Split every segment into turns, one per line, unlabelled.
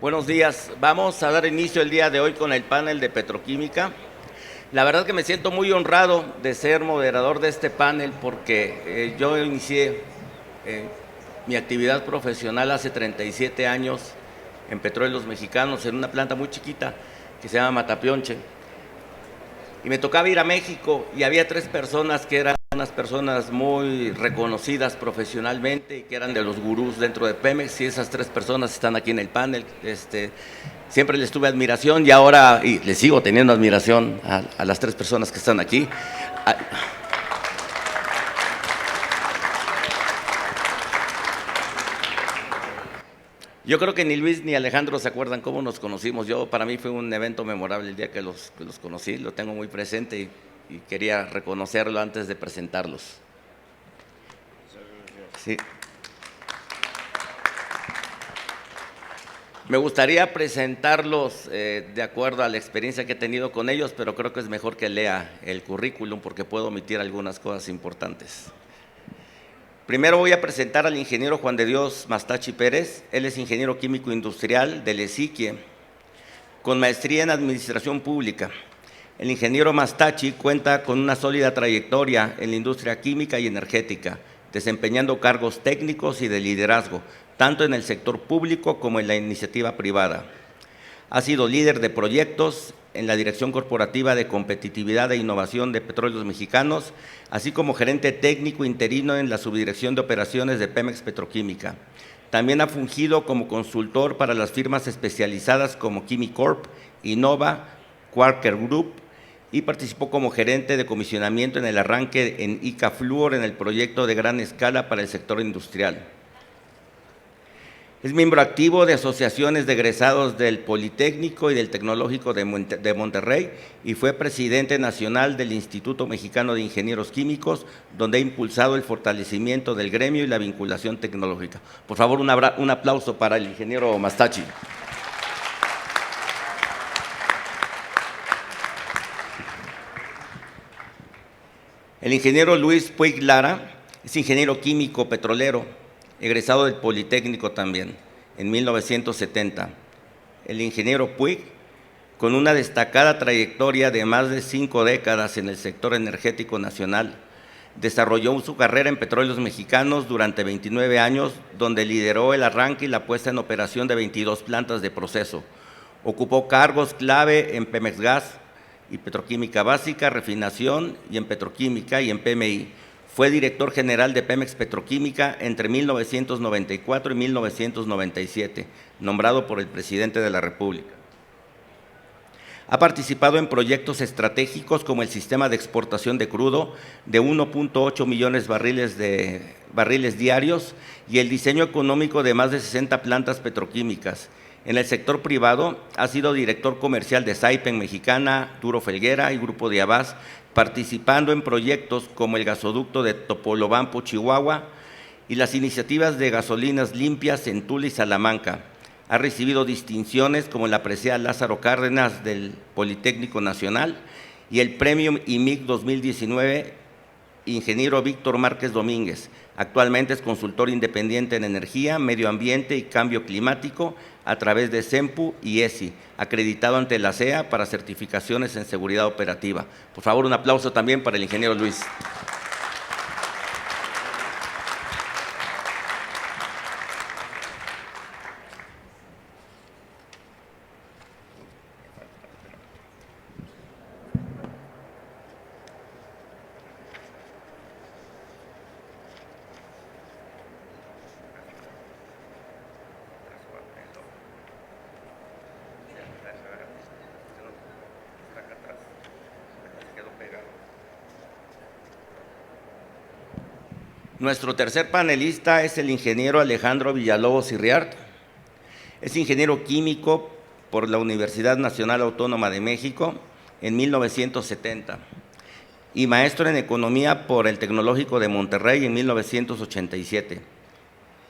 Buenos días. Vamos a dar inicio el día de hoy con el panel de petroquímica. La verdad que me siento muy honrado de ser moderador de este panel porque yo inicié mi actividad profesional hace 37 años en Petróleos Mexicanos, en una planta muy chiquita que se llama Matapionche. Y me tocaba ir a México y había 3 personas que eran unas personas muy reconocidas profesionalmente y que eran de los gurús dentro de Pemex, y esas 3 personas están aquí en el panel. Siempre les tuve admiración y ahora les sigo teniendo admiración a las 3 personas que están aquí. Yo creo que ni Luis ni Alejandro se acuerdan cómo nos conocimos. Para mí fue un evento memorable el día que los conocí, lo tengo muy presente y quería reconocerlo antes de presentarlos. Sí. Me gustaría presentarlos de acuerdo a la experiencia que he tenido con ellos, pero creo que es mejor que lea el currículum porque puedo omitir algunas cosas importantes. Primero voy a presentar al ingeniero Juan de Dios Mastachi Pérez. Él es ingeniero químico industrial del ESIQUIE, con maestría en administración pública. El ingeniero Mastachi cuenta con una sólida trayectoria en la industria química y energética, desempeñando cargos técnicos y de liderazgo, tanto en el sector público como en la iniciativa privada. Ha sido líder de proyectos en la Dirección Corporativa de Competitividad e Innovación de Petróleos Mexicanos, así como gerente técnico interino en la Subdirección de Operaciones de Pemex Petroquímica. También ha fungido como consultor para las firmas especializadas como Quimicorp, Innova, Quarker Group, y participó como gerente de comisionamiento en el arranque en ICA-Fluor en el proyecto de gran escala para el sector industrial. Es miembro activo de asociaciones de egresados del Politécnico y del Tecnológico de Monterrey y fue presidente nacional del Instituto Mexicano de Ingenieros Químicos, donde ha impulsado el fortalecimiento del gremio y la vinculación tecnológica. Por favor, un aplauso para el ingeniero Mastachi. El ingeniero Luis Puig Lara es ingeniero químico petrolero, egresado del Politécnico también, en 1970. El ingeniero Puig, con una destacada trayectoria de más de 5 décadas en el sector energético nacional, desarrolló su carrera en Petróleos Mexicanos durante 29 años, donde lideró el arranque y la puesta en operación de 22 plantas de proceso. Ocupó cargos clave en Pemex Gas y Petroquímica Básica, Refinación, y en Petroquímica y en PMI. Fue director general de Pemex Petroquímica entre 1994 y 1997, nombrado por el presidente de la República. Ha participado en proyectos estratégicos como el sistema de exportación de crudo de 1.8 millones barriles diarios y el diseño económico de más de 60 plantas petroquímicas. En el sector privado ha sido director comercial de Saipem Mexicana, Duro Felguera y Grupo de Abás, participando en proyectos como el gasoducto de Topolobampo, Chihuahua, y las iniciativas de gasolinas limpias en Tula y Salamanca. Ha recibido distinciones como la presea Lázaro Cárdenas del Politécnico Nacional y el Premio IMIC 2019 ingeniero Víctor Márquez Domínguez. Actualmente es consultor independiente en energía, medio ambiente y cambio climático a través de CEMPU y ESI, acreditado ante la CEA para certificaciones en seguridad operativa. Por favor, un aplauso también para el ingeniero Luis. Nuestro tercer panelista es el ingeniero Alejandro Villalobos Irriart. Es ingeniero químico por la Universidad Nacional Autónoma de México en 1970 y maestro en economía por el Tecnológico de Monterrey en 1987.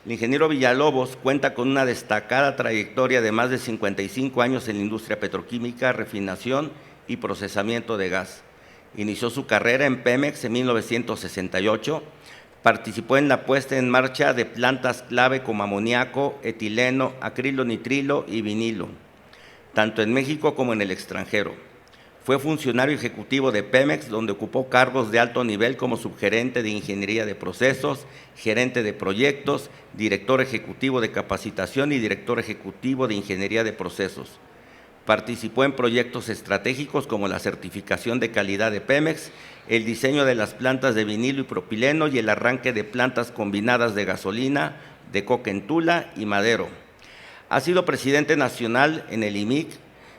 El ingeniero Villalobos cuenta con una destacada trayectoria de más de 55 años en la industria petroquímica, refinación y procesamiento de gas. Inició su carrera en Pemex en 1968, Participó en la puesta en marcha de plantas clave como amoníaco, etileno, acrilonitrilo y vinilo, tanto en México como en el extranjero. Fue funcionario ejecutivo de Pemex, donde ocupó cargos de alto nivel como subgerente de Ingeniería de Procesos, gerente de proyectos, director ejecutivo de capacitación y director ejecutivo de Ingeniería de Procesos. Participó en proyectos estratégicos como la certificación de calidad de Pemex, el diseño de las plantas de vinilo y propileno y el arranque de plantas combinadas de gasolina, de coca en Tula y Madero. Ha sido presidente nacional en el IMIC,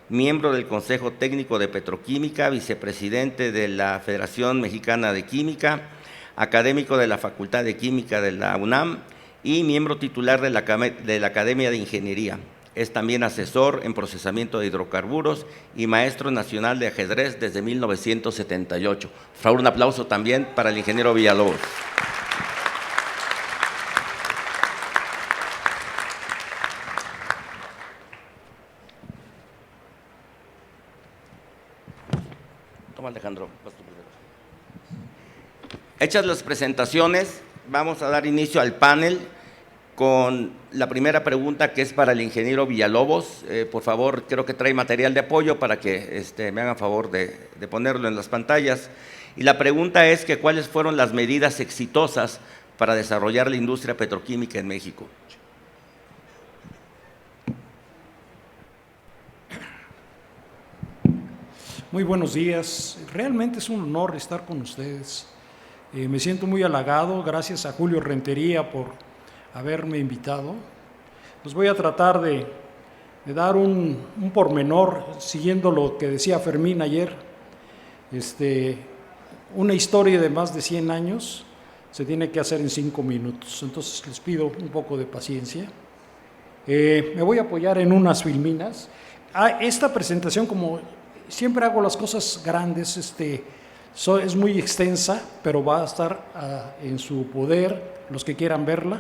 miembro del Consejo Técnico de Petroquímica, vicepresidente de la Federación Mexicana de Química, académico de la Facultad de Química de la UNAM y miembro titular de la Academia de Ingeniería. Es también asesor en procesamiento de hidrocarburos y maestro nacional de ajedrez desde 1978. Por favor, un aplauso también para el ingeniero Villalobos. Toma, Alejandro, vas tú primero. Hechas las presentaciones, vamos a dar inicio al panel con la primera pregunta, que es para el ingeniero Villalobos. Por favor, creo que trae material de apoyo para que me hagan favor de ponerlo en las pantallas. Y la pregunta es que ¿cuáles fueron las medidas exitosas para desarrollar la industria petroquímica en México?
Muy buenos días. Realmente es un honor estar con ustedes. Me siento muy halagado. Gracias a Julio Rentería por haberme invitado. Pues voy a tratar de dar un pormenor, siguiendo lo que decía Fermín ayer. Una historia de más de 100 años se tiene que hacer en 5 minutos. Entonces les pido un poco de paciencia. Me voy a apoyar en unas filminas. Esta presentación, como siempre hago las cosas grandes, es muy extensa, pero va a estar en su poder los que quieran verla.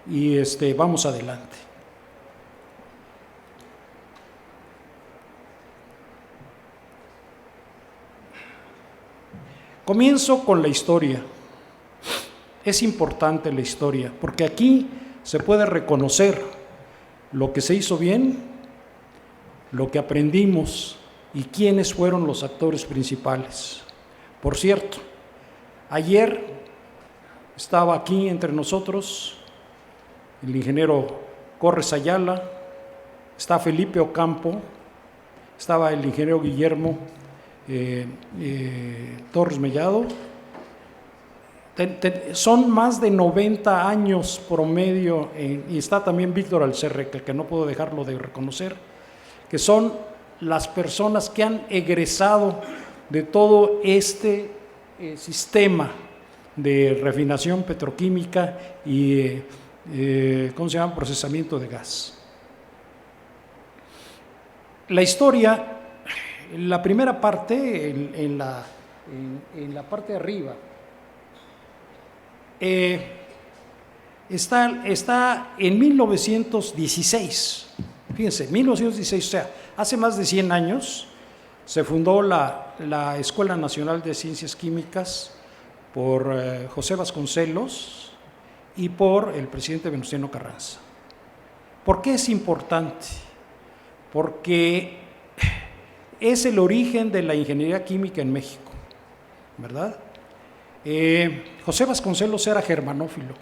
Y vamos adelante. Comienzo con la historia. Es importante la historia, porque aquí se puede reconocer lo que se hizo bien, lo que aprendimos y quiénes fueron los actores principales. Por cierto, ayer estaba aquí entre nosotros el ingeniero Corres Ayala, está Felipe Ocampo, estaba el ingeniero Guillermo Torres Mellado. Son más de 90 años promedio, y está también Víctor Alcerre, que no puedo dejarlo de reconocer, que son las personas que han egresado de todo este sistema de refinación petroquímica y ¿cómo se llama? Procesamiento de gas. La historia, la primera parte, en la parte de arriba, está en 1916. Fíjense, 1916, o sea, hace más de 100 años se fundó la Escuela Nacional de Ciencias Químicas por José Vasconcelos y por el presidente Venustiano Carranza. ¿Por qué es importante? Porque es el origen de la ingeniería química en México, ¿verdad? José Vasconcelos era germanófilo,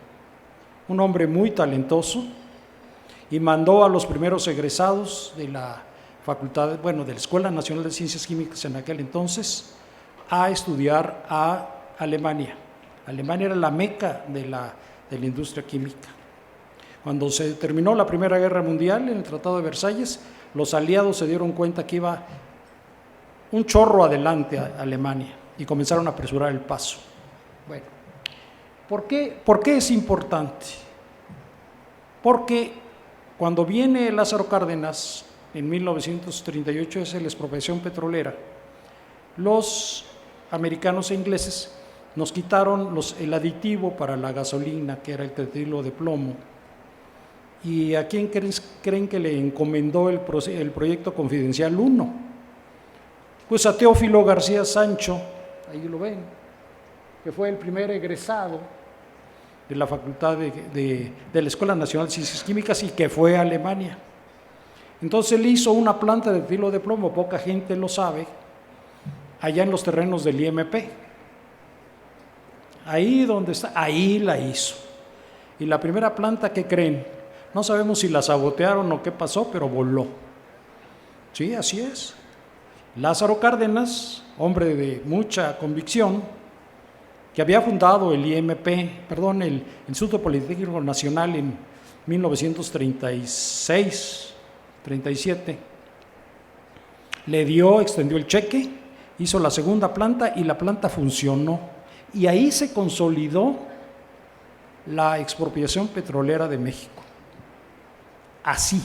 un hombre muy talentoso, y mandó a los primeros egresados de la facultad, de la Escuela Nacional de Ciencias Químicas en aquel entonces, a estudiar a Alemania. Alemania era la meca de la industria química. Cuando se terminó la Primera Guerra Mundial, en el Tratado de Versalles, los aliados se dieron cuenta que iba un chorro adelante a Alemania y comenzaron a apresurar el paso. Bueno, ¿por qué es importante? Porque cuando viene Lázaro Cárdenas en 1938, es la expropiación petrolera, los americanos e ingleses nos quitaron el aditivo para la gasolina, que era el tetrilo de plomo. ¿Y a quién creen que le encomendó el proyecto Confidencial 1? Pues a Teófilo García Sancho, ahí lo ven, que fue el primer egresado de la Facultad de la Escuela Nacional de Ciencias Químicas y que fue a Alemania. Entonces él hizo una planta de filo de plomo, poca gente lo sabe, allá en los terrenos del IMP. Ahí donde está, ahí la hizo. Y la primera planta, ¿qué creen? No sabemos si la sabotearon o qué pasó, pero voló. Sí, así es. Lázaro Cárdenas, hombre de mucha convicción, que había fundado el el Instituto Politécnico Nacional en 1936, 37, extendió el cheque, hizo la segunda planta y la planta funcionó. Y ahí se consolidó la expropiación petrolera de México. Así.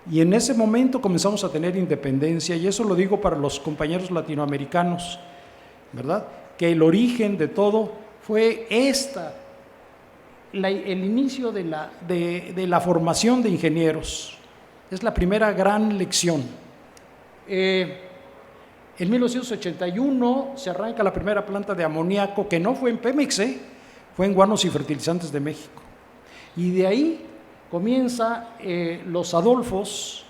Y en ese momento comenzamos a tener independencia, y eso lo digo para los compañeros latinoamericanos, ¿verdad? Que el origen de todo fue el inicio de la formación de ingenieros. Es la primera gran lección. En 1981 se arranca la primera planta de amoníaco, que no fue en Pemex, fue en Guanos y Fertilizantes de México. Y de ahí comienza, los Adolfos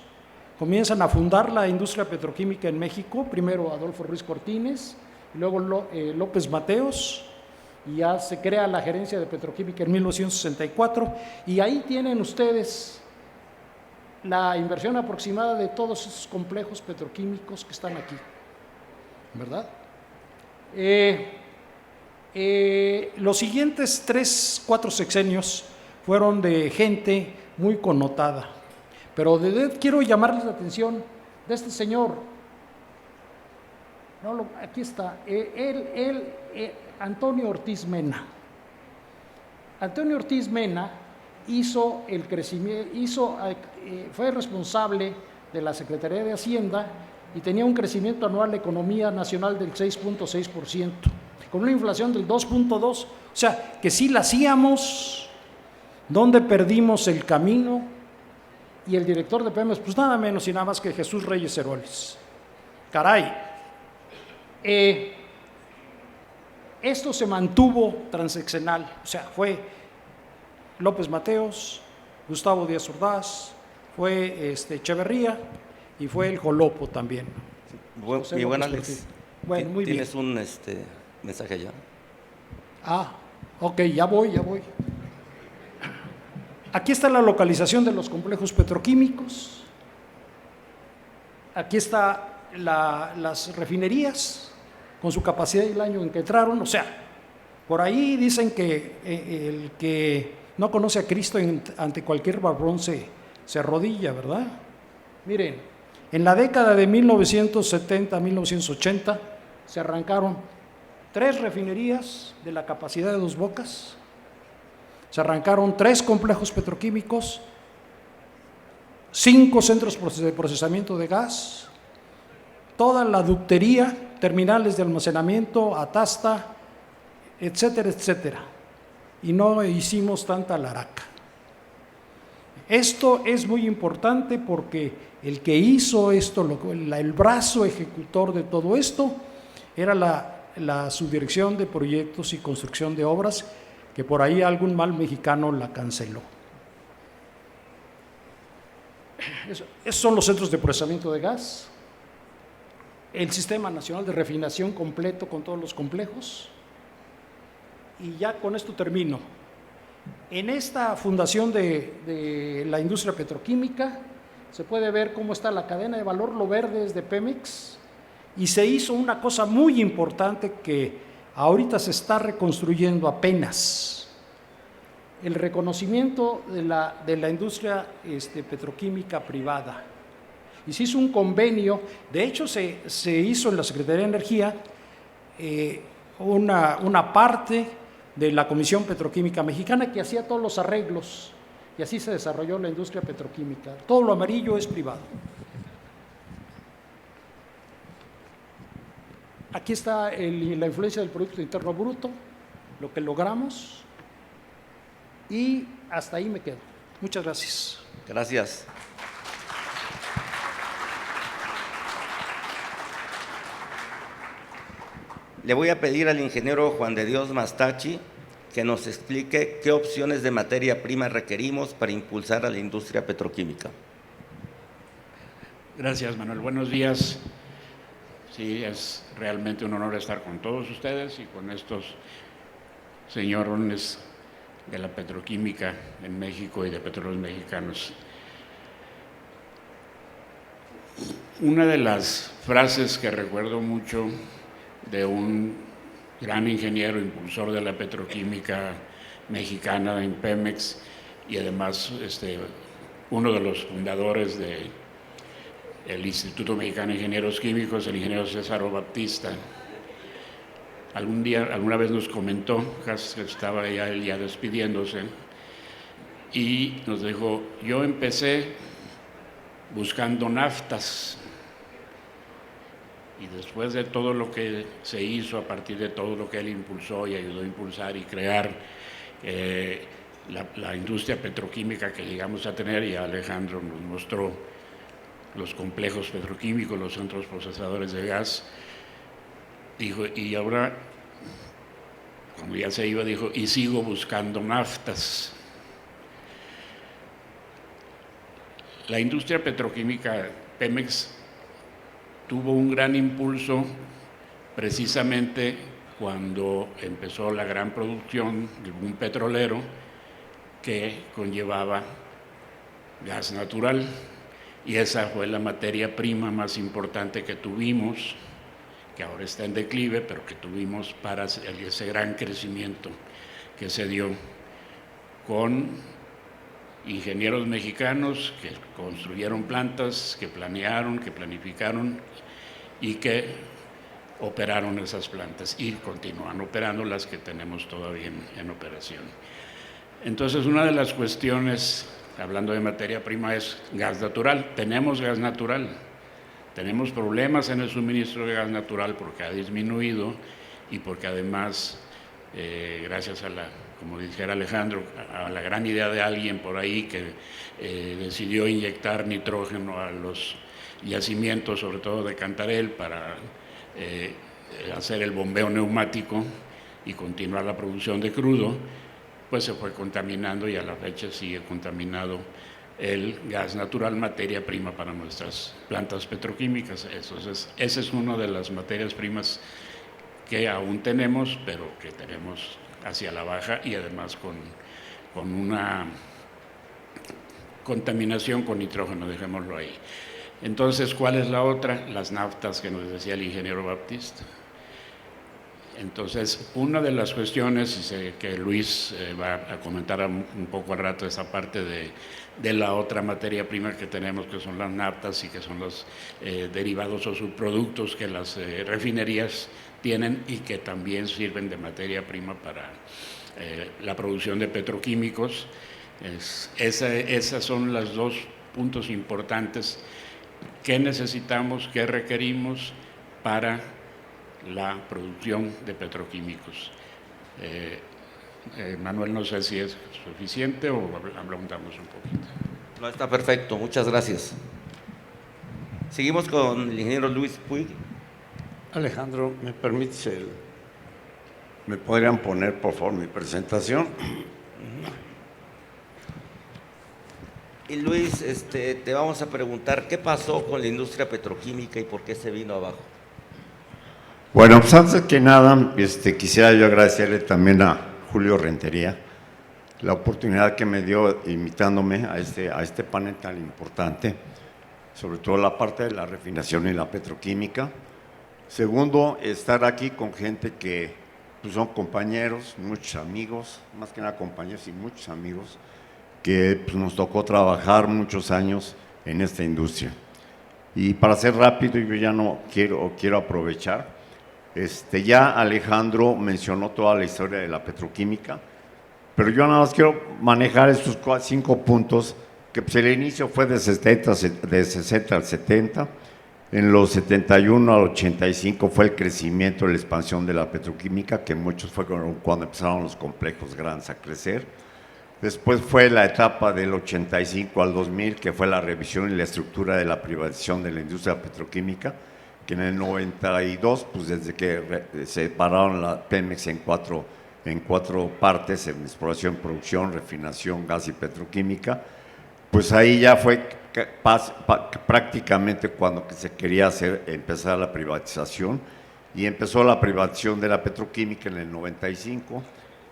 comienzan a fundar la industria petroquímica en México, primero Adolfo Ruiz Cortines, y luego López Mateos, y ya se crea la gerencia de petroquímica en 1964, y ahí tienen ustedes la inversión aproximada de todos esos complejos petroquímicos que están aquí, ¿verdad? Los siguientes 3-4 sexenios fueron de gente muy connotada, pero quiero llamarles la atención de este señor. No, aquí está, Antonio Ortiz Mena. Antonio Ortiz Mena hizo el crecimiento, fue responsable de la Secretaría de Hacienda y tenía un crecimiento anual de economía nacional del 6.6%, con una inflación del 2.2%, o sea, que sí la hacíamos. ¿Dónde perdimos el camino? Y el director de Pemex, pues nada menos y nada más que Jesús Reyes Heroles. Caray, esto se mantuvo transeccional, o sea, fue López Mateos, Gustavo Díaz Ordaz, fue Echeverría y fue el Jolopo también.
Mi buen Alex,
bueno, muy bien.
¿Tienes un mensaje ya?
Ok, ya voy. Aquí está la localización de los complejos petroquímicos. Aquí está las refinerías con su capacidad y el año en que entraron. O sea, por ahí dicen que el que no conoce a Cristo ante cualquier barbón se arrodilla, ¿verdad? Miren, en la década de 1970 a 1980 se arrancaron 3 refinerías de la capacidad de Dos Bocas. Se arrancaron 3 complejos petroquímicos, 5 centros de procesamiento de gas, toda la ductería, terminales de almacenamiento, atasta, etcétera, etcétera. Y no hicimos tanta laraca. Esto es muy importante porque el que hizo esto, el brazo ejecutor de todo esto, era la Subdirección de Proyectos y Construcción de Obras, que por ahí algún mal mexicano la canceló. Esos son los centros de procesamiento de gas, el Sistema Nacional de Refinación completo con todos los complejos. Y ya con esto termino. En esta fundación de la industria petroquímica se puede ver cómo está la cadena de valor, lo verde es de Pemex, y se hizo una cosa muy importante que ahorita se está reconstruyendo apenas: el reconocimiento de la industria petroquímica privada. Y se hizo un convenio, de hecho se hizo en la Secretaría de Energía una parte de la Comisión Petroquímica Mexicana que hacía todos los arreglos, y así se desarrolló la industria petroquímica. Todo lo amarillo es privado. Aquí está la influencia del Producto Interno Bruto, lo que logramos, y hasta ahí me quedo. Muchas gracias.
Gracias. Le voy a pedir al ingeniero Juan de Dios Mastachi que nos explique qué opciones de materia prima requerimos para impulsar a la industria petroquímica.
Gracias, Manuel. Buenos días. Sí, es realmente un honor estar con todos ustedes y con estos señorones de la petroquímica en México y de Petróleos Mexicanos. Una de las frases que recuerdo mucho de un gran ingeniero, impulsor de la petroquímica mexicana en Pemex y además uno de los fundadores del Instituto Mexicano de Ingenieros Químicos, el ingeniero César Baptista. Alguna vez nos comentó, que estaba ya él ya despidiéndose, y nos dijo: yo empecé buscando naftas, y después de todo lo que se hizo, a partir de todo lo que él impulsó y ayudó a impulsar y crear la industria petroquímica que llegamos a tener, y Alejandro nos mostró los complejos petroquímicos, los centros procesadores de gas, dijo, y ahora, cuando ya se iba, dijo, y sigo buscando naftas. La industria petroquímica Pemex tuvo un gran impulso precisamente cuando empezó la gran producción de un petrolero que conllevaba gas natural, y esa fue la materia prima más importante que tuvimos, que ahora está en declive, pero que tuvimos para ese gran crecimiento que se dio con ingenieros mexicanos que construyeron plantas, que planearon, que planificaron y que operaron esas plantas y continúan operando las que tenemos todavía en operación. Entonces, una de las cuestiones, hablando de materia prima, es gas natural. Tenemos gas natural, tenemos problemas en el suministro de gas natural porque ha disminuido y porque además, gracias a como dijera Alejandro, a la gran idea de alguien por ahí que decidió inyectar nitrógeno a los yacimientos, sobre todo de Cantarell, para hacer el bombeo neumático y continuar la producción de crudo, pues se fue contaminando y a la fecha sigue contaminado el gas natural, materia prima para nuestras plantas petroquímicas. Esa es una de las materias primas que aún tenemos, pero que tenemos hacia la baja y además con una contaminación con nitrógeno, dejémoslo ahí. Entonces, ¿cuál es la otra? Las naftas que nos decía el ingeniero Baptista. Entonces, una de las cuestiones, y sé que Luis va a comentar un poco al rato esa parte de la otra materia prima que tenemos, que son las naftas y que son los derivados o subproductos que las refinerías tienen y que también sirven de materia prima para la producción de petroquímicos. Esas son los dos puntos importantes que necesitamos, que requerimos para la producción de petroquímicos. Manuel, no sé si es suficiente o hablamos un poquito.
No, está perfecto, muchas gracias. Seguimos con el ingeniero Luis Puig.
Alejandro, ¿me permites ¿me podrían poner, por favor, mi presentación?
Y Luis, te vamos a preguntar, ¿qué pasó con la industria petroquímica y por qué se vino abajo?
Bueno, pues antes que nada, quisiera yo agradecerle también a Julio Rentería la oportunidad que me dio invitándome a este panel tan importante, sobre todo la parte de la refinación y la petroquímica. Segundo, estar aquí con gente que pues, son compañeros, muchos amigos, más que nada compañeros y muchos amigos, que pues, nos tocó trabajar muchos años en esta industria. Y para ser rápido, yo ya no quiero aprovechar. Ya Alejandro mencionó toda la historia de la petroquímica, pero yo nada más quiero manejar estos 5 puntos, que pues, el inicio fue de 60 al 70, en los 71 al 85 fue el crecimiento, la expansión de la petroquímica, que muchos fue cuando empezaron los complejos grandes a crecer. Después fue la etapa del 85 al 2000, que fue la revisión y la estructura de la privatización de la industria petroquímica, que en el 92, pues desde que separaron la Pemex en 4 en 4 partes, en exploración, producción, refinación, gas y petroquímica. Pues ahí ya fue prácticamente cuando se quería empezar la privatización, y empezó la privatización de la petroquímica en el 95.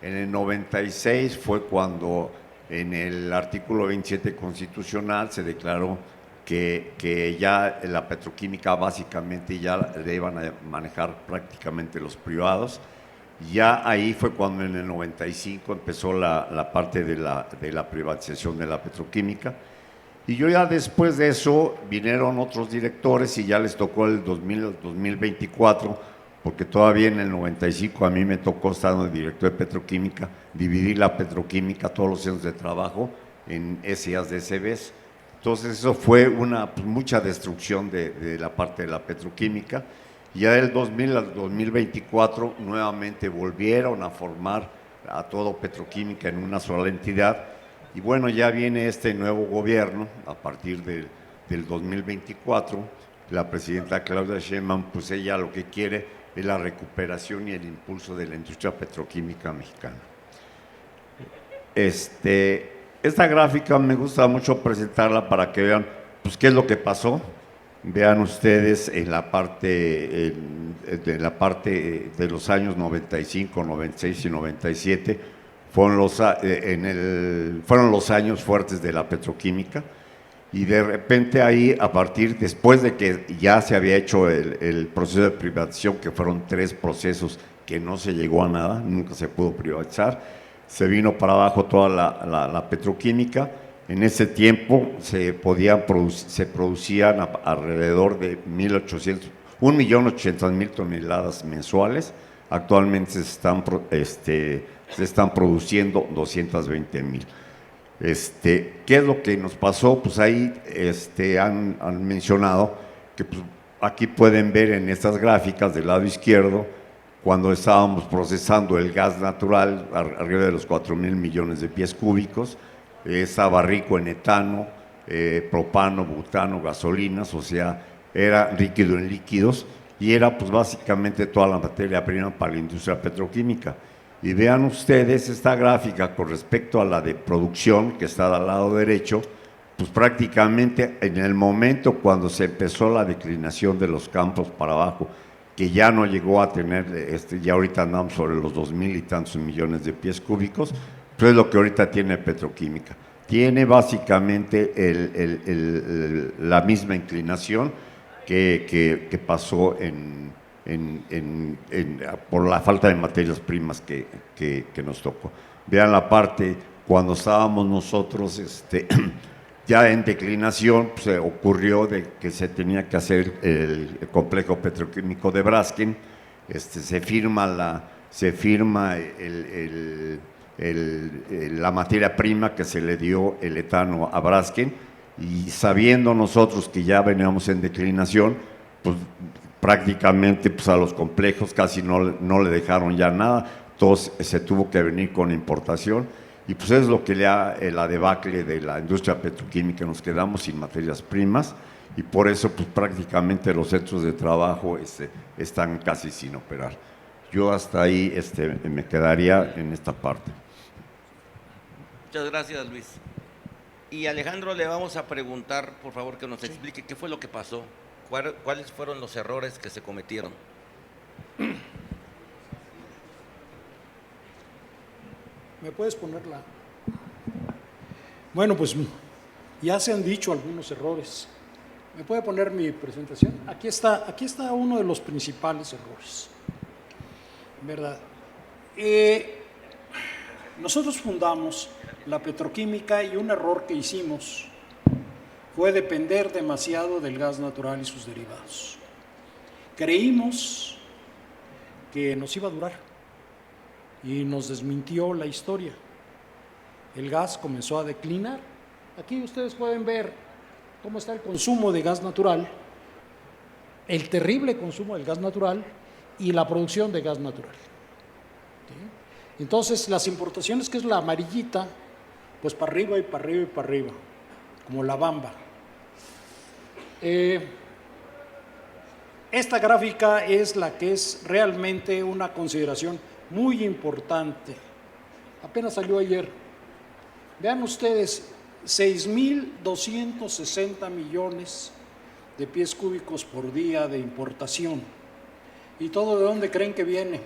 En el 96 fue cuando en el artículo 27 constitucional se declaró que ya la petroquímica básicamente ya le iban a manejar prácticamente los privados. Ya ahí fue cuando en el 95 empezó la parte de la privatización de la petroquímica. Y yo ya después de eso vinieron otros directores y ya les tocó el 2024, porque todavía en el 95 a mí me tocó, estando de director de petroquímica, dividir la petroquímica, todos los centros de trabajo, en SAs de SBs. Entonces eso fue mucha destrucción de la parte de la petroquímica. Y ya del 2000 al 2024 nuevamente volvieron a formar a todo petroquímica en una sola entidad. Y bueno, ya viene este nuevo gobierno a partir del 2024. La presidenta Claudia Sheinbaum, pues ella lo que quiere es la recuperación y el impulso de la industria petroquímica mexicana. Esta gráfica me gusta mucho presentarla para que vean pues, qué es lo que pasó. Vean ustedes en la parte de los años 95, 96 y 97, fueron los años fuertes de la petroquímica, y de repente ahí, después de que ya se había hecho el proceso de privatización, que fueron 3 procesos que no se llegó a nada, nunca se pudo privatizar, se vino para abajo toda la petroquímica. En ese tiempo se producían alrededor de 1.800.000 toneladas mensuales. Actualmente se están produciendo 220.000. ¿Qué es lo que nos pasó? Pues ahí han mencionado que pues, aquí pueden ver en estas gráficas del lado izquierdo, cuando estábamos procesando el gas natural arriba de los 4.000 millones de pies cúbicos, estaba rico en etano, propano, butano, gasolinas, o sea, era líquido en líquidos, y era pues básicamente toda la materia prima para la industria petroquímica. Y vean ustedes esta gráfica con respecto a la de producción, que está al lado derecho, pues prácticamente en el momento cuando se empezó la declinación de los campos para abajo, que ya no llegó a tener, ya ahorita andamos sobre los 2.000 y tantos millones de pies cúbicos, pues es lo que ahorita tiene petroquímica. Tiene básicamente la misma inclinación que pasó por la falta de materias primas que nos tocó. Vean la parte cuando estábamos nosotros ya en declinación, pues, ocurrió de que se tenía que hacer el complejo petroquímico de Braskem. Se firma la materia prima que se le dio el etano a Braskem, y sabiendo nosotros que ya veníamos en declinación, pues prácticamente pues, a los complejos casi no le dejaron ya nada, todo se tuvo que venir con importación, y pues es lo que le da la debacle de la industria petroquímica. Nos quedamos sin materias primas, y por eso pues prácticamente los centros de trabajo están casi sin operar. Yo hasta ahí me quedaría en esta parte.
Muchas gracias, Luis. Y Alejandro, le vamos a preguntar, por favor, que nos explique qué fue lo que pasó, cuáles fueron los errores que se cometieron.
¿Me puedes ponerla? Bueno, pues ya se han dicho algunos errores. ¿Me puede poner mi presentación? Aquí está uno de los principales errores, ¿verdad? Nosotros fundamos la petroquímica, y un error que hicimos fue depender demasiado del gas natural y sus derivados. Creímos que nos iba a durar, y nos desmintió la historia. El gas comenzó a declinar. Aquí ustedes pueden ver cómo está el consumo de gas natural, el terrible consumo del gas natural y la producción de gas natural. ¿Sí? Entonces, las importaciones, que es la amarillita, pues para arriba y para arriba y para arriba, como la bamba. Esta gráfica es la que es realmente una consideración muy importante. Apenas salió ayer. Vean ustedes, 6.260 millones de pies cúbicos por día de importación. ¿Y todo de dónde creen que viene?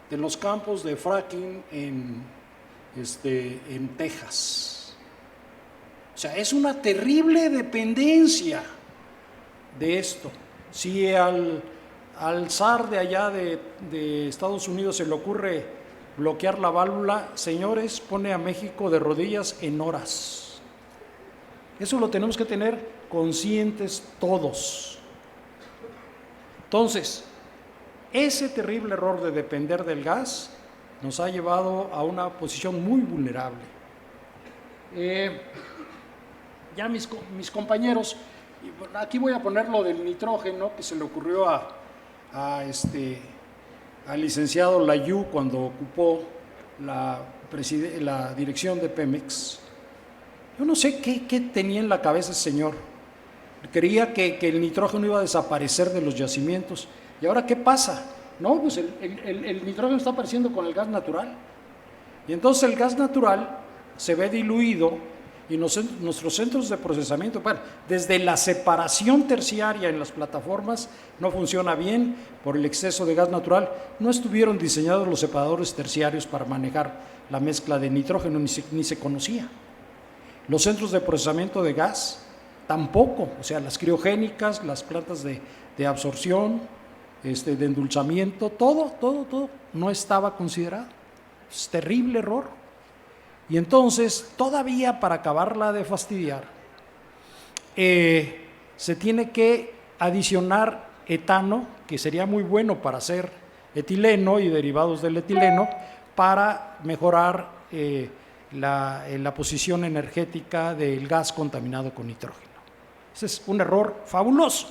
De los campos de fracking en Texas. O sea, es una terrible dependencia de esto. Si al zar de allá de Estados Unidos se le ocurre bloquear la válvula, señores, pone a México de rodillas en horas. Eso lo tenemos que tener conscientes todos. Entonces, ese terrible error de depender del gas nos ha llevado a una posición muy vulnerable. Ya mis compañeros, aquí voy a poner lo del nitrógeno que se le ocurrió al licenciado Layú cuando ocupó la dirección de Pemex. Yo no sé qué tenía en la cabeza ese señor. Creía que el nitrógeno iba a desaparecer de los yacimientos. ¿Y ahora qué pasa? No, pues el nitrógeno está apareciendo con el gas natural. Y entonces el gas natural se ve diluido y nuestros centros de procesamiento, bueno, desde la separación terciaria en las plataformas no funciona bien por el exceso de gas natural. No estuvieron diseñados los separadores terciarios para manejar la mezcla de nitrógeno, ni se conocía. Los centros de procesamiento de gas tampoco, o sea, las criogénicas, las plantas de absorción, de endulzamiento, todo no estaba considerado. Es terrible error. Y entonces, todavía para acabarla de fastidiar, se tiene que adicionar etano, que sería muy bueno para hacer etileno y derivados del etileno, para mejorar la posición energética del gas contaminado con nitrógeno. Ese es un error fabuloso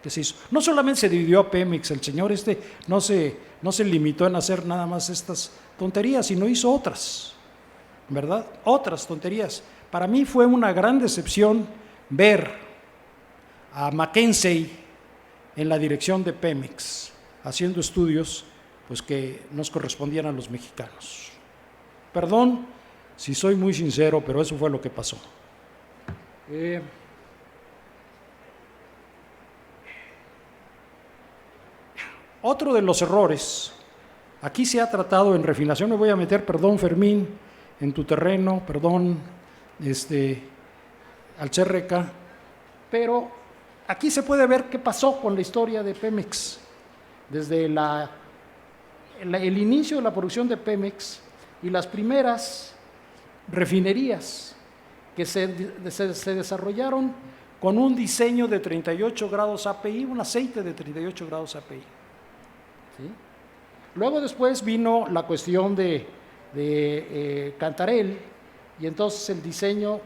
que se hizo. No solamente se dividió a Pemex, el señor no se limitó en hacer nada más estas tonterías, sino hizo otras. ¿Verdad? Otras tonterías. Para mí fue una gran decepción ver a McKinsey en la dirección de Pemex haciendo estudios pues que nos correspondían a los mexicanos. Perdón si soy muy sincero, pero eso fue lo que pasó. Otro de los errores, aquí se ha tratado en refinación, me voy a meter, perdón Fermín, en tu terreno, perdón, al CRK, pero aquí se puede ver qué pasó con la historia de Pemex. Desde el inicio de la producción de Pemex y las primeras refinerías que se desarrollaron con un diseño de 38 grados API, un aceite de 38 grados API. ¿Sí? Luego después vino la cuestión de Cantarell, y entonces el diseño,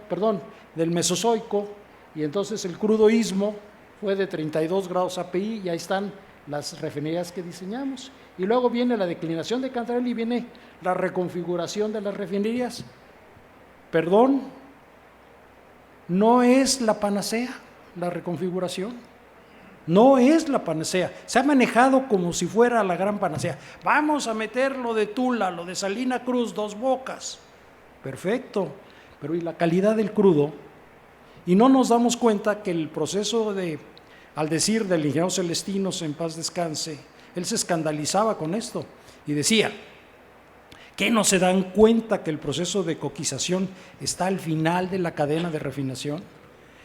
del Mesozoico, y entonces el crudoísmo fue de 32 grados API, y ahí están las refinerías que diseñamos. Y luego viene la declinación de Cantarell y viene la reconfiguración de las refinerías. Perdón, no es la panacea la reconfiguración. No es la panacea. Se ha manejado como si fuera la gran panacea. Vamos a meter lo de Tula, lo de Salina Cruz, Dos Bocas. Perfecto, pero ¿y la calidad del crudo? Y no nos damos cuenta que el proceso al decir del ingeniero Celestinos, en paz descanse, él se escandalizaba con esto y decía, ¿qué no se dan cuenta que el proceso de coquización está al final de la cadena de refinación?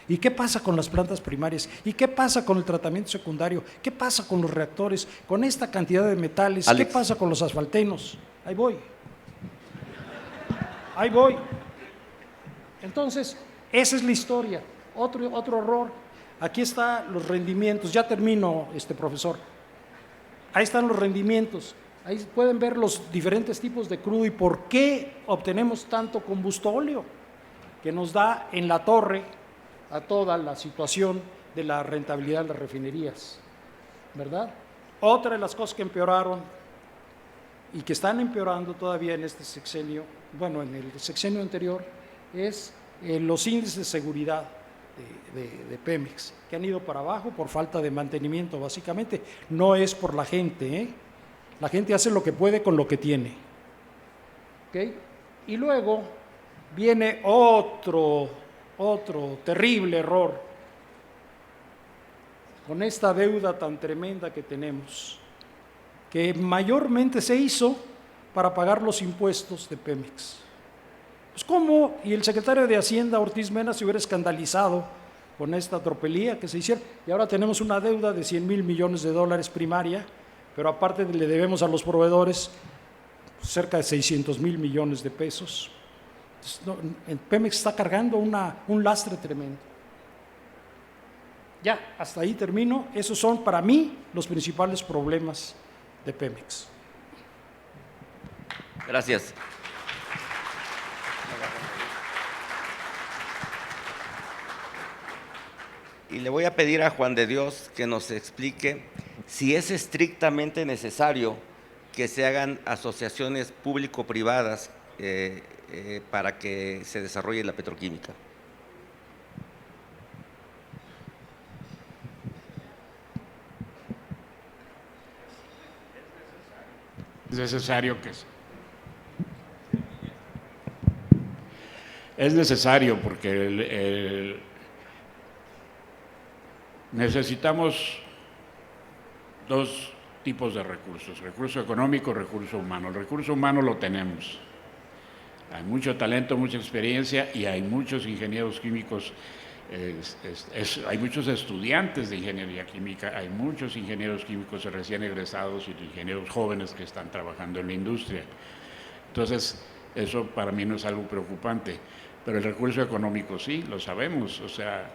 ¿Y qué pasa con las plantas primarias? ¿Y qué pasa con el tratamiento secundario? ¿Qué pasa con los reactores? ¿Con esta cantidad de metales? Alex. ¿Qué pasa con los asfaltenos? Ahí voy. Entonces, esa es la historia. Otro error. Aquí están los rendimientos. Ya termino, profesor. Ahí están los rendimientos. Ahí pueden ver los diferentes tipos de crudo y por qué obtenemos tanto combustóleo que nos da en la torre a toda la situación de la rentabilidad de las refinerías, ¿verdad? Otra de las cosas que empeoraron y que están empeorando todavía en este sexenio, bueno, en el sexenio anterior, es los índices de seguridad de Pemex, que han ido para abajo por falta de mantenimiento, básicamente. No es por la gente, La gente hace lo que puede con lo que tiene. ¿Okay? Y luego viene otro terrible error con esta deuda tan tremenda que tenemos, que mayormente se hizo para pagar los impuestos de Pemex. Pues ¿cómo? Y el secretario de Hacienda, Ortiz Mena, se hubiera escandalizado con esta tropelía que se hicieron. Y ahora tenemos una deuda de 100,000 millones de dólares primaria, pero aparte le debemos a los proveedores cerca de 600,000 millones de pesos. Entonces, Pemex está cargando un lastre tremendo. Ya, hasta ahí termino. Esos son para mí los principales problemas de Pemex.
Gracias. Y le voy a pedir a Juan de Dios que nos explique si es estrictamente necesario que se hagan asociaciones público-privadas para que se desarrolle la petroquímica.
Es necesario que es necesario porque necesitamos dos tipos de recursos: recurso económico, recurso humano. El recurso humano lo tenemos. Hay mucho talento, mucha experiencia y hay muchos ingenieros químicos, hay muchos estudiantes de ingeniería química, hay muchos ingenieros químicos recién egresados y ingenieros jóvenes que están trabajando en la industria. Entonces, eso para mí no es algo preocupante, pero el recurso económico sí, lo sabemos. O sea,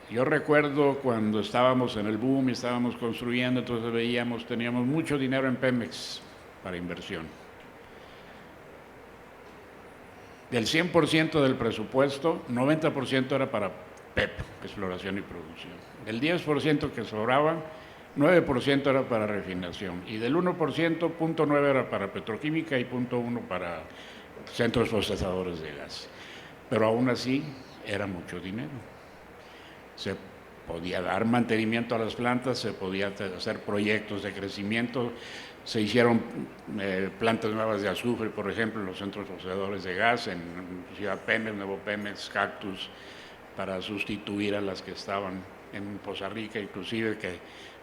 yo recuerdo cuando estábamos en el boom y estábamos construyendo, entonces teníamos mucho dinero en Pemex para inversión. Del 100% del presupuesto, 90% era para PEP, exploración y producción. Del 10% que sobraba, 9% era para refinación. Y del 1%, 0.9 era para petroquímica y 0.1 para centros procesadores de gas. Pero aún así, era mucho dinero. Se podía dar mantenimiento a las plantas, se podía hacer proyectos de crecimiento. Se hicieron plantas nuevas de azufre, por ejemplo, en los centros procesadores de gas, en Ciudad Pemex, Nuevo Pemex, Cactus, para sustituir a las que estaban en Poza Rica, inclusive, que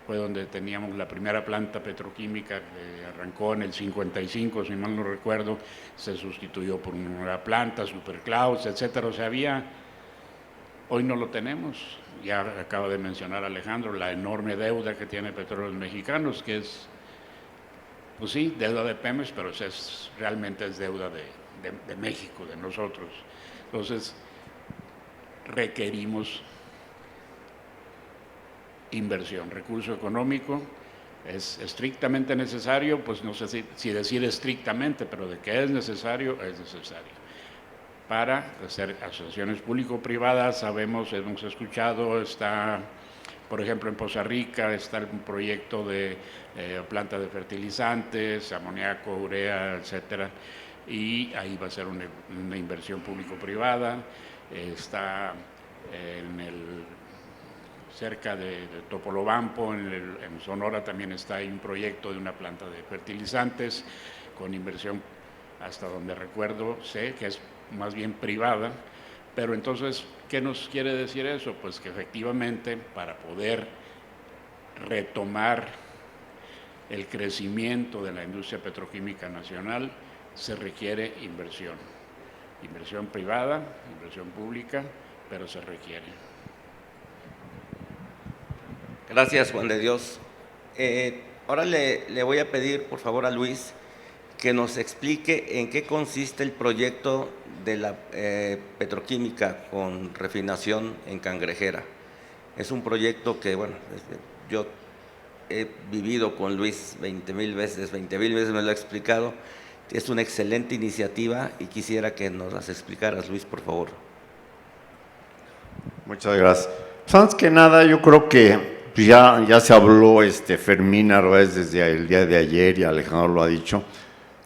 fue donde teníamos la primera planta petroquímica, que arrancó en el 55, si mal no recuerdo, se sustituyó por una nueva planta, Superclouds, etcétera. O sea, hoy no lo tenemos. Ya acaba de mencionar Alejandro la enorme deuda que tiene Petróleos Mexicanos, que es, pues sí, deuda de Pemex, pero realmente es deuda de México, de nosotros. Entonces, requerimos inversión, recurso económico. Es estrictamente necesario, pues no sé si decir estrictamente, pero de que es necesario, para hacer asociaciones público-privadas. Sabemos, hemos escuchado, está, por ejemplo, en Poza Rica está un proyecto de planta de fertilizantes, amoníaco, urea, etcétera, y ahí va a ser una inversión público-privada. Está cerca de Topolobampo, en Sonora, también está ahí un proyecto de una planta de fertilizantes con inversión, hasta donde recuerdo, sé que es más bien privada. Pero entonces, ¿qué nos quiere decir eso? Pues que efectivamente, para poder retomar el crecimiento de la industria petroquímica nacional, se requiere inversión privada, inversión pública, pero se requiere.
Gracias, Juan de Dios. Ahora le voy a pedir, por favor, a Luis que nos explique en qué consiste el proyecto de la petroquímica con refinación en Cangrejera. Es un proyecto que, bueno, yo he vivido con Luis 20,000 veces me lo ha explicado. Es una excelente iniciativa y quisiera que nos las explicaras, Luis, por favor.
Muchas gracias. Pues antes que nada, yo creo que ya se habló, Fermín Narváez desde el día de ayer y Alejandro lo ha dicho.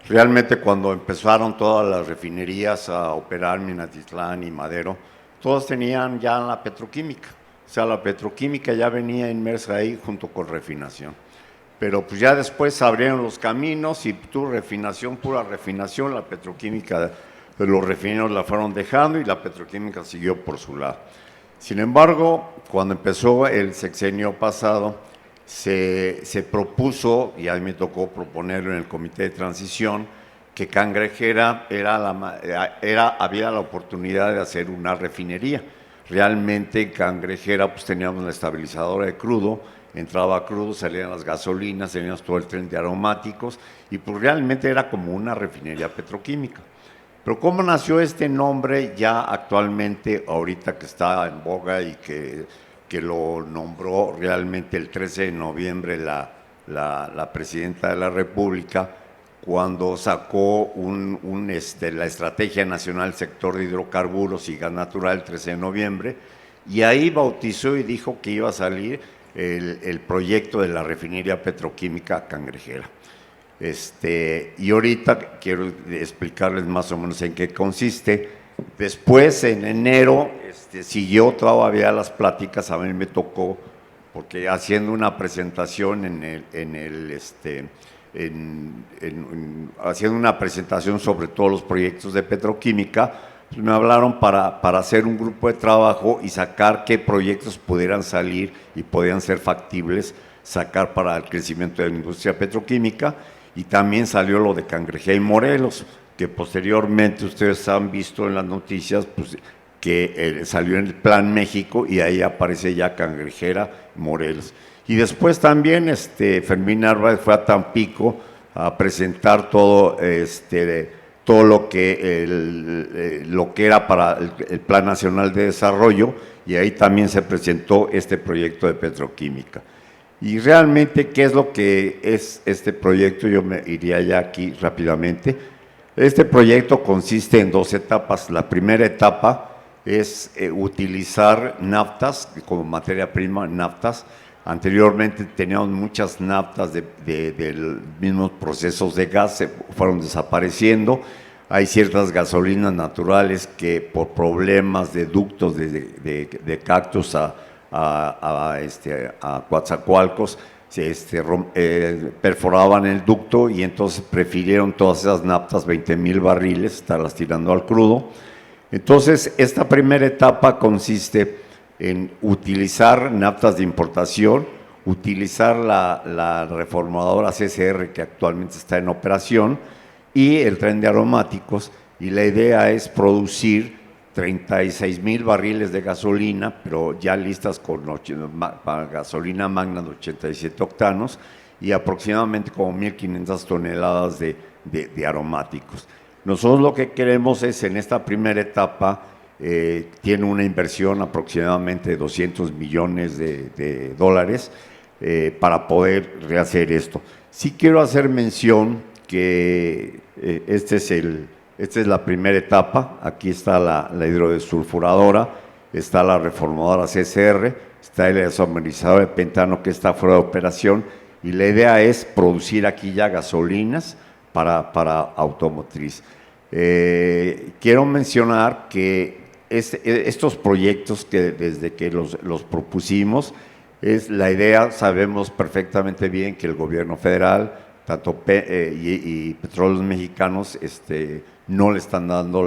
Realmente cuando empezaron todas las refinerías a operar, Minatitlán y Madero, todas tenían ya la petroquímica. O sea, la petroquímica ya venía inmersa ahí junto con refinación. pero pues ya después se abrieron los caminos y tu refinación, pura refinación, la petroquímica de los refineros la fueron dejando y la petroquímica siguió por su lado. Sin embargo, cuando empezó el sexenio pasado, se propuso, y a mí me tocó proponerlo en el comité de transición, que Cangrejera había la oportunidad de hacer una refinería. Realmente en Cangrejera pues teníamos la estabilizadora de crudo, entraba crudo, salían las gasolinas, teníamos todo el tren de aromáticos y pues realmente era como una refinería petroquímica. Pero ¿cómo nació este nombre ya actualmente, ahorita que está en boga y que lo nombró realmente el 13 de noviembre la Presidenta de la República, cuando sacó la Estrategia Nacional Sector de Hidrocarburos y Gas Natural el 13 de noviembre, y ahí bautizó y dijo que iba a salir el proyecto de la refinería petroquímica Cangrejera. Y ahorita quiero explicarles más o menos en qué consiste. Después, en enero, siguió todavía las pláticas, a mí me tocó, porque haciendo una presentación haciendo una presentación sobre todos los proyectos de petroquímica, pues me hablaron para hacer un grupo de trabajo y sacar qué proyectos pudieran salir y podían ser factibles sacar para el crecimiento de la industria petroquímica, y también salió lo de Cangrejera y Morelos, que posteriormente ustedes han visto en las noticias, pues, que salió en el Plan México y ahí aparece ya Cangrejera y Morelos. Y después también Fermín Narváez fue a Tampico a presentar todo lo que era para el Plan Nacional de Desarrollo, y ahí también se presentó este proyecto de petroquímica. Y realmente, ¿qué es lo que es este proyecto? Yo me iría ya aquí rápidamente. Este proyecto consiste en 2 etapas. La primera etapa es utilizar naftas como materia prima, naftas. Anteriormente teníamos muchas naftas de los mismos procesos de gas, se fueron desapareciendo. Hay ciertas gasolinas naturales que por problemas de ductos de Cactus a Coatzacoalcos perforaban el ducto, y entonces prefirieron todas esas naftas, 20,000 barriles, estarlas tirando al crudo. Entonces, esta primera etapa consiste en utilizar naftas de importación, utilizar la reformadora CCR que actualmente está en operación y el tren de aromáticos, y la idea es producir 36,000 barriles de gasolina, pero ya listas con gasolina magna de 87 octanos y aproximadamente como 1,500 toneladas de aromáticos. Nosotros lo que queremos es, en esta primera etapa, tiene una inversión aproximadamente de 200 millones de dólares para poder rehacer esto. Sí quiero hacer mención que esta es la primera etapa. Aquí está la hidrodesulfuradora, está la reformadora CCR, está el isomerizador de pentano que está fuera de operación, y la idea es producir aquí ya gasolinas para automotriz. Quiero mencionar que estos proyectos, que desde que los propusimos, es la idea. Sabemos perfectamente bien que el gobierno federal, tanto y Petróleos Mexicanos, no le están dando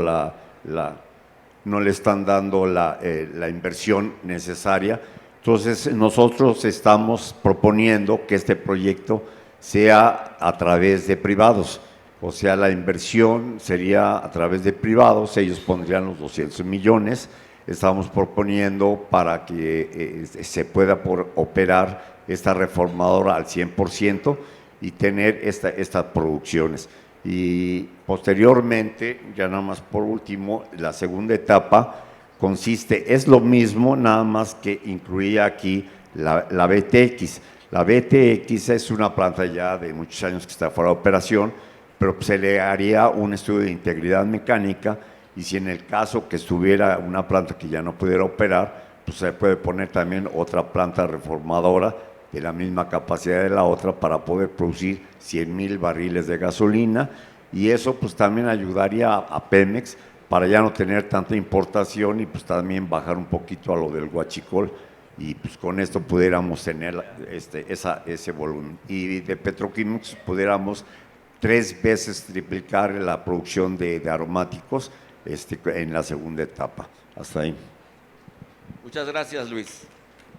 la inversión necesaria. Entonces, nosotros estamos proponiendo que este proyecto sea a través de privados, o sea, la inversión sería a través de privados, ellos pondrían los 200 millones, estamos proponiendo para que se pueda operar esta reformadora al 100% y tener estas producciones. Y posteriormente, ya nada más por último, la segunda etapa es lo mismo, nada más que incluía aquí la BTX. La BTX es una planta ya de muchos años que está fuera de operación, pero se le haría un estudio de integridad mecánica, y si en el caso que estuviera una planta que ya no pudiera operar, pues se puede poner también otra planta reformadora de la misma capacidad de la otra para poder producir 100,000 barriles de gasolina, y eso pues también ayudaría a Pemex para ya no tener tanta importación y pues también bajar un poquito a lo del huachicol, y pues con esto pudiéramos tener ese volumen. Y de petroquímicos pudiéramos 3 veces triplicar la producción de aromáticos en la segunda etapa. Hasta ahí.
Muchas gracias, Luis.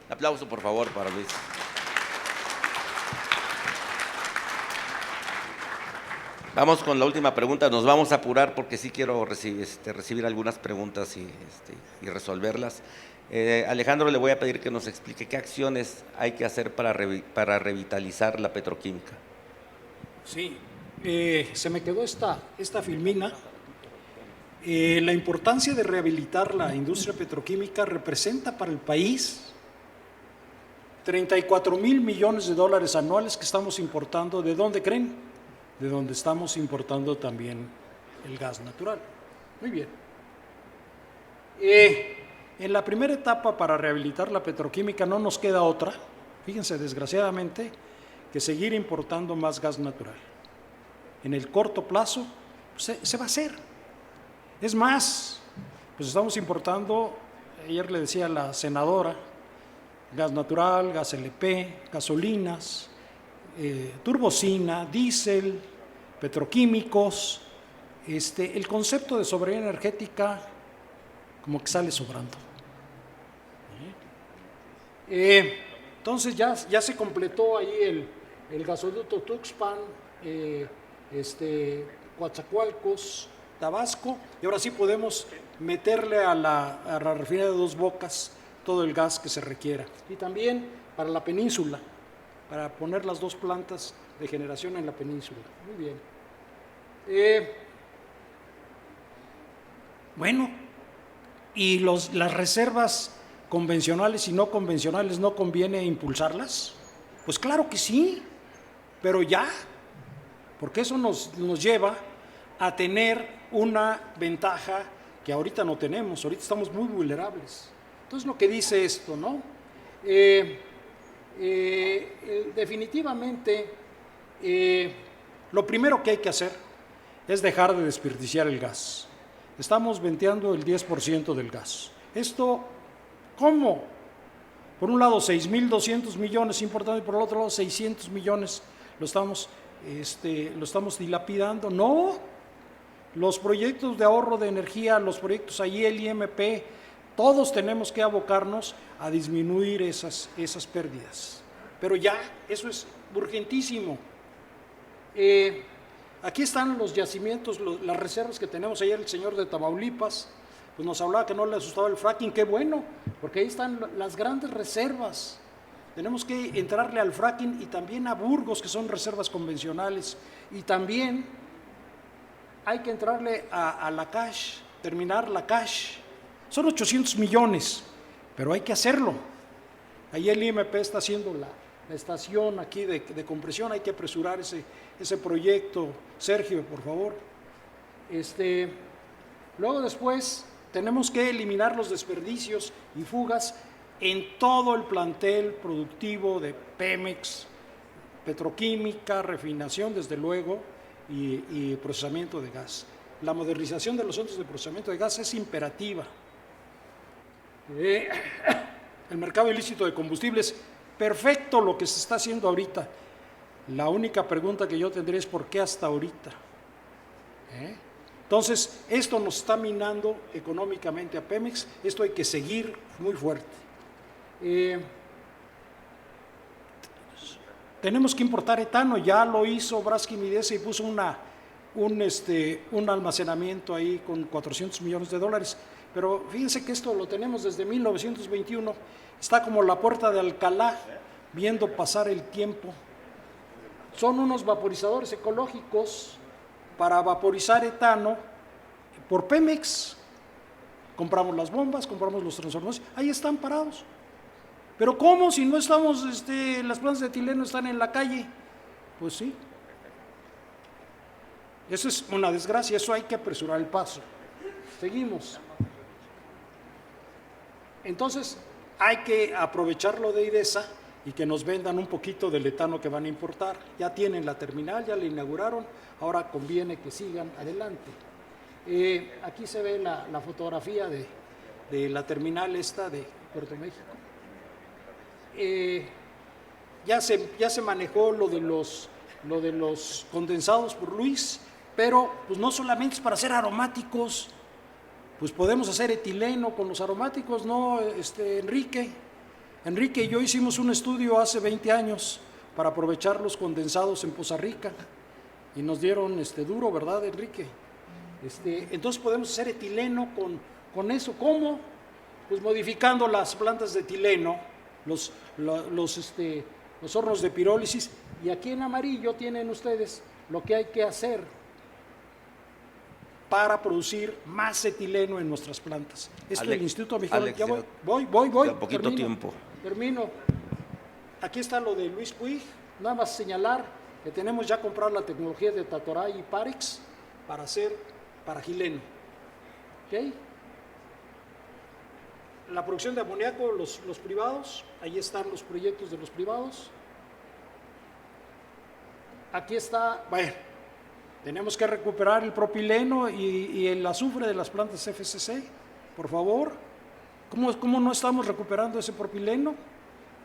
Un aplauso, por favor, para Luis. Vamos con la última pregunta. Nos vamos a apurar porque sí quiero recibir algunas preguntas y resolverlas. Alejandro, le voy a pedir que nos explique qué acciones hay que hacer para revitalizar la petroquímica.
Sí, se me quedó esta filmina. La importancia de rehabilitar la industria petroquímica representa para el país 34,000 millones de dólares anuales que estamos importando. ¿De dónde creen? De donde estamos importando también el gas natural. Muy bien. En la primera etapa para rehabilitar la petroquímica no nos queda otra, fíjense, desgraciadamente, que seguir importando más gas natural. En el corto plazo se va a hacer. Es más, pues estamos importando, ayer le decía a la senadora, gas natural, gas LP, gasolinas, turbocina, diésel, petroquímicos. El concepto de soberanía energética como que sale sobrando. Entonces ya se completó ahí el gasoducto Tuxpan, Coatzacoalcos, Tabasco, y ahora sí podemos meterle a la refinería de Dos Bocas todo el gas que se requiera. Y también para la península, para poner las 2 plantas de generación en la península. Muy bien. Bueno, ¿y las reservas convencionales y no convencionales no conviene impulsarlas? Pues claro que sí, pero ya, porque eso nos lleva a tener una ventaja que ahorita no tenemos, ahorita estamos muy vulnerables. Entonces lo que dice esto, ¿no? Definitivamente, lo primero que hay que hacer es dejar de desperdiciar el gas. Estamos venteando el 10% del gas. Esto, ¿cómo? Por un lado 6,200 millones importando y por el otro lado 600 millones lo estamos dilapidando. No, los proyectos de ahorro de energía, los proyectos ahí, el IMP, todos tenemos que abocarnos a disminuir esas pérdidas. Pero ya, eso es urgentísimo. Aquí están los yacimientos, las reservas que tenemos. Ayer el señor de Tamaulipas pues nos hablaba que no le asustaba el fracking. Qué bueno, porque ahí están las grandes reservas. Tenemos que entrarle al fracking y también a Burgos, que son reservas convencionales. Y también hay que entrarle a la cash, terminar la cash. Son 800 millones, pero hay que hacerlo. Ahí el IMP está haciendo la estación aquí de compresión, hay que apresurar ese proyecto. Sergio, por favor. Luego después tenemos que eliminar los desperdicios y fugas en todo el plantel productivo de Pemex, petroquímica, refinación, desde luego, y procesamiento de gas. La modernización de los centros de procesamiento de gas es imperativa. El mercado ilícito de combustibles, perfecto lo que se está haciendo ahorita. La única pregunta que yo tendría es ¿por qué hasta ahorita? Entonces, esto nos está minando económicamente a Pemex, esto hay que seguir muy fuerte. Tenemos que importar etano, ya lo hizo Braskem Idesa y puso un almacenamiento ahí con 400 millones de dólares. Pero fíjense que esto lo tenemos desde 1921, está como la puerta de Alcalá, viendo pasar el tiempo. Son unos vaporizadores ecológicos para vaporizar etano por Pemex. Compramos las bombas, compramos los transformadores, ahí están parados. Pero ¿cómo si no estamos, las plantas de etileno están en la calle? Pues sí. Eso es una desgracia, eso hay que apresurar el paso. Seguimos. Entonces, hay que aprovecharlo de Idesa y que nos vendan un poquito del etano que van a importar. Ya tienen la terminal, ya la inauguraron, ahora conviene que sigan adelante. Aquí se ve la fotografía de la terminal esta de Puerto México. ya se manejó lo de los condensados por Luis, pero pues no solamente es para hacer aromáticos, pues podemos hacer etileno con los aromáticos, ¿no, Enrique? Enrique y yo hicimos un estudio hace 20 años para aprovechar los condensados en Poza Rica y nos dieron duro, ¿verdad, Enrique? Entonces podemos hacer etileno con eso. ¿Cómo? Pues modificando las plantas de etileno, los hornos de pirólisis, y aquí en amarillo tienen ustedes lo que hay que hacer para producir más etileno en nuestras plantas. Esto es el Instituto Mexicano.
Alex,
Ya voy.
Poquito tiempo.
Termino. Aquí está lo de Luis Puig. Nada más señalar que tenemos ya comprado la tecnología de Tatoray y Parex para hacer paragileno. ¿Ok? La producción de amoníaco, los privados, ahí están los proyectos de los privados. Aquí está, bueno, tenemos que recuperar el propileno y el azufre de las plantas FCC, por favor. ¿Cómo no estamos recuperando ese propileno?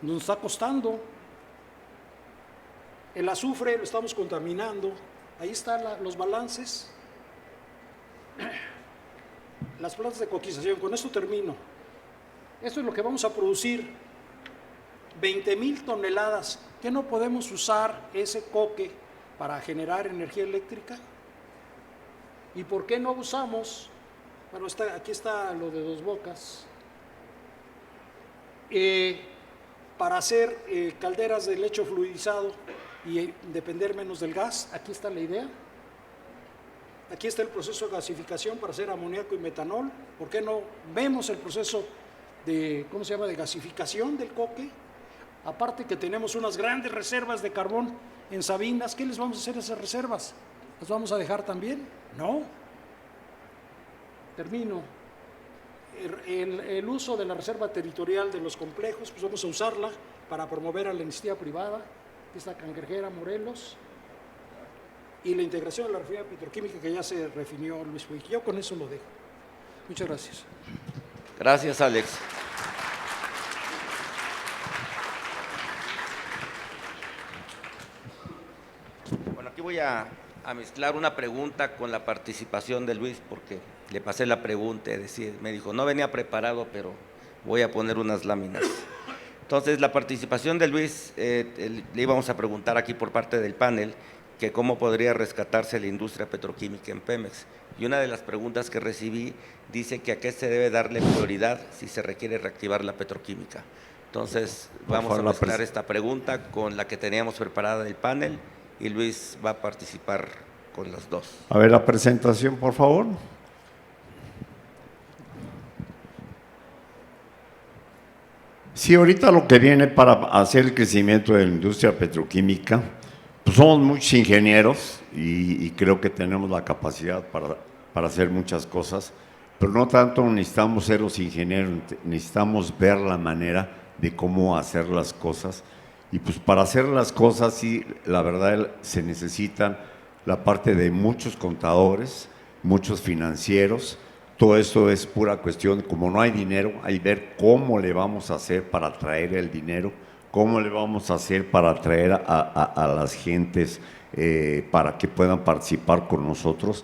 Nos está costando. El azufre lo estamos contaminando. Ahí están los balances. Las plantas de coquización, con esto termino. Esto es lo que vamos a producir, 20,000 toneladas. ¿Qué no podemos usar ese coque para generar energía eléctrica? ¿Y por qué no usamos? Bueno, aquí está lo de Dos Bocas. Para hacer calderas de lecho fluidizado y depender menos del gas. Aquí está la idea. Aquí está el proceso de gasificación para hacer amoníaco y metanol. ¿Por qué no vemos el proceso de gasificación del coque? Aparte que tenemos unas grandes reservas de carbón en Sabinas. ¿Qué les vamos a hacer a esas reservas? ¿Las vamos a dejar también? No. Termino. El uso de la reserva territorial de los complejos, pues vamos a usarla para promover a la iniciativa privada. Aquí está Cangrejera, Morelos, y la integración de la refinería petroquímica que ya se refirió Luis Puig. Yo con eso lo dejo. Muchas gracias.
Gracias, Alex. Bueno, aquí voy a mezclar una pregunta con la participación de Luis, porque le pasé la pregunta y me dijo, no venía preparado, pero voy a poner unas láminas. Entonces, la participación de Luis, le íbamos a preguntar aquí por parte del panel, que cómo podría rescatarse la industria petroquímica en Pemex. Y una de las preguntas que recibí dice que a qué se debe darle prioridad si se requiere reactivar la petroquímica. Entonces, vamos a mezclar esta pregunta con la que teníamos preparada del panel y Luis va a participar con las dos.
A ver, la presentación, por favor. Sí, ahorita lo que viene para hacer el crecimiento de la industria petroquímica, pues somos muchos ingenieros y creo que tenemos la capacidad para hacer muchas cosas, pero no tanto necesitamos ser los ingenieros, necesitamos ver la manera de cómo hacer las cosas. Y pues para hacer las cosas, sí, la verdad se necesitan la parte de muchos contadores, muchos financieros. Todo eso es pura cuestión, como no hay dinero, hay que ver cómo le vamos a hacer para traer el dinero, cómo le vamos a hacer para atraer a las gentes para que puedan participar con nosotros.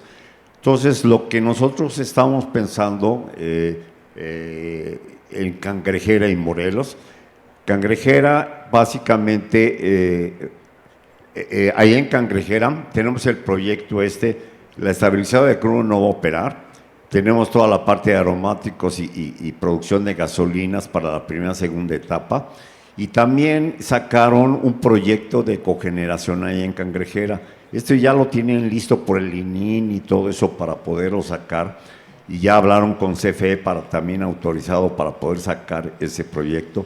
Entonces, lo que nosotros estamos pensando en Cangrejera y Morelos, Cangrejera, básicamente, ahí en Cangrejera tenemos el proyecto la estabilizadora de crudo no va a operar, tenemos toda la parte de aromáticos y producción de gasolinas para la primera y segunda etapa, y también sacaron un proyecto de cogeneración ahí en Cangrejera. Esto ya lo tienen listo por el ININ y todo eso para poderlo sacar, y ya hablaron con CFE también autorizado para poder sacar ese proyecto.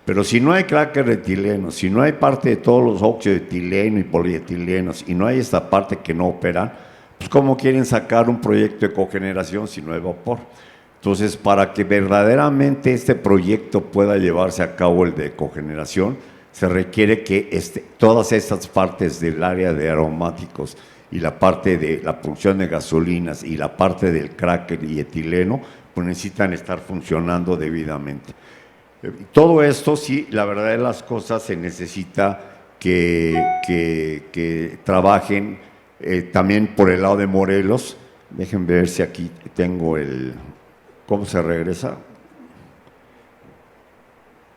Pero si no hay cracker de etileno, si no hay parte de todos los óxidos de etileno y polietilenos, y no hay esta parte que no opera, pues ¿cómo quieren sacar un proyecto de cogeneración si no hay vapor? Entonces, para que verdaderamente este proyecto pueda llevarse a cabo, el de cogeneración, se requiere que todas estas partes del área de aromáticos y la parte de la producción de gasolinas y la parte del cracker y etileno, pues necesitan estar funcionando debidamente. Todo esto, sí, la verdad de las cosas, se necesita que trabajen también por el lado de Morelos. Déjenme ver si aquí tengo el... ¿Cómo se regresa?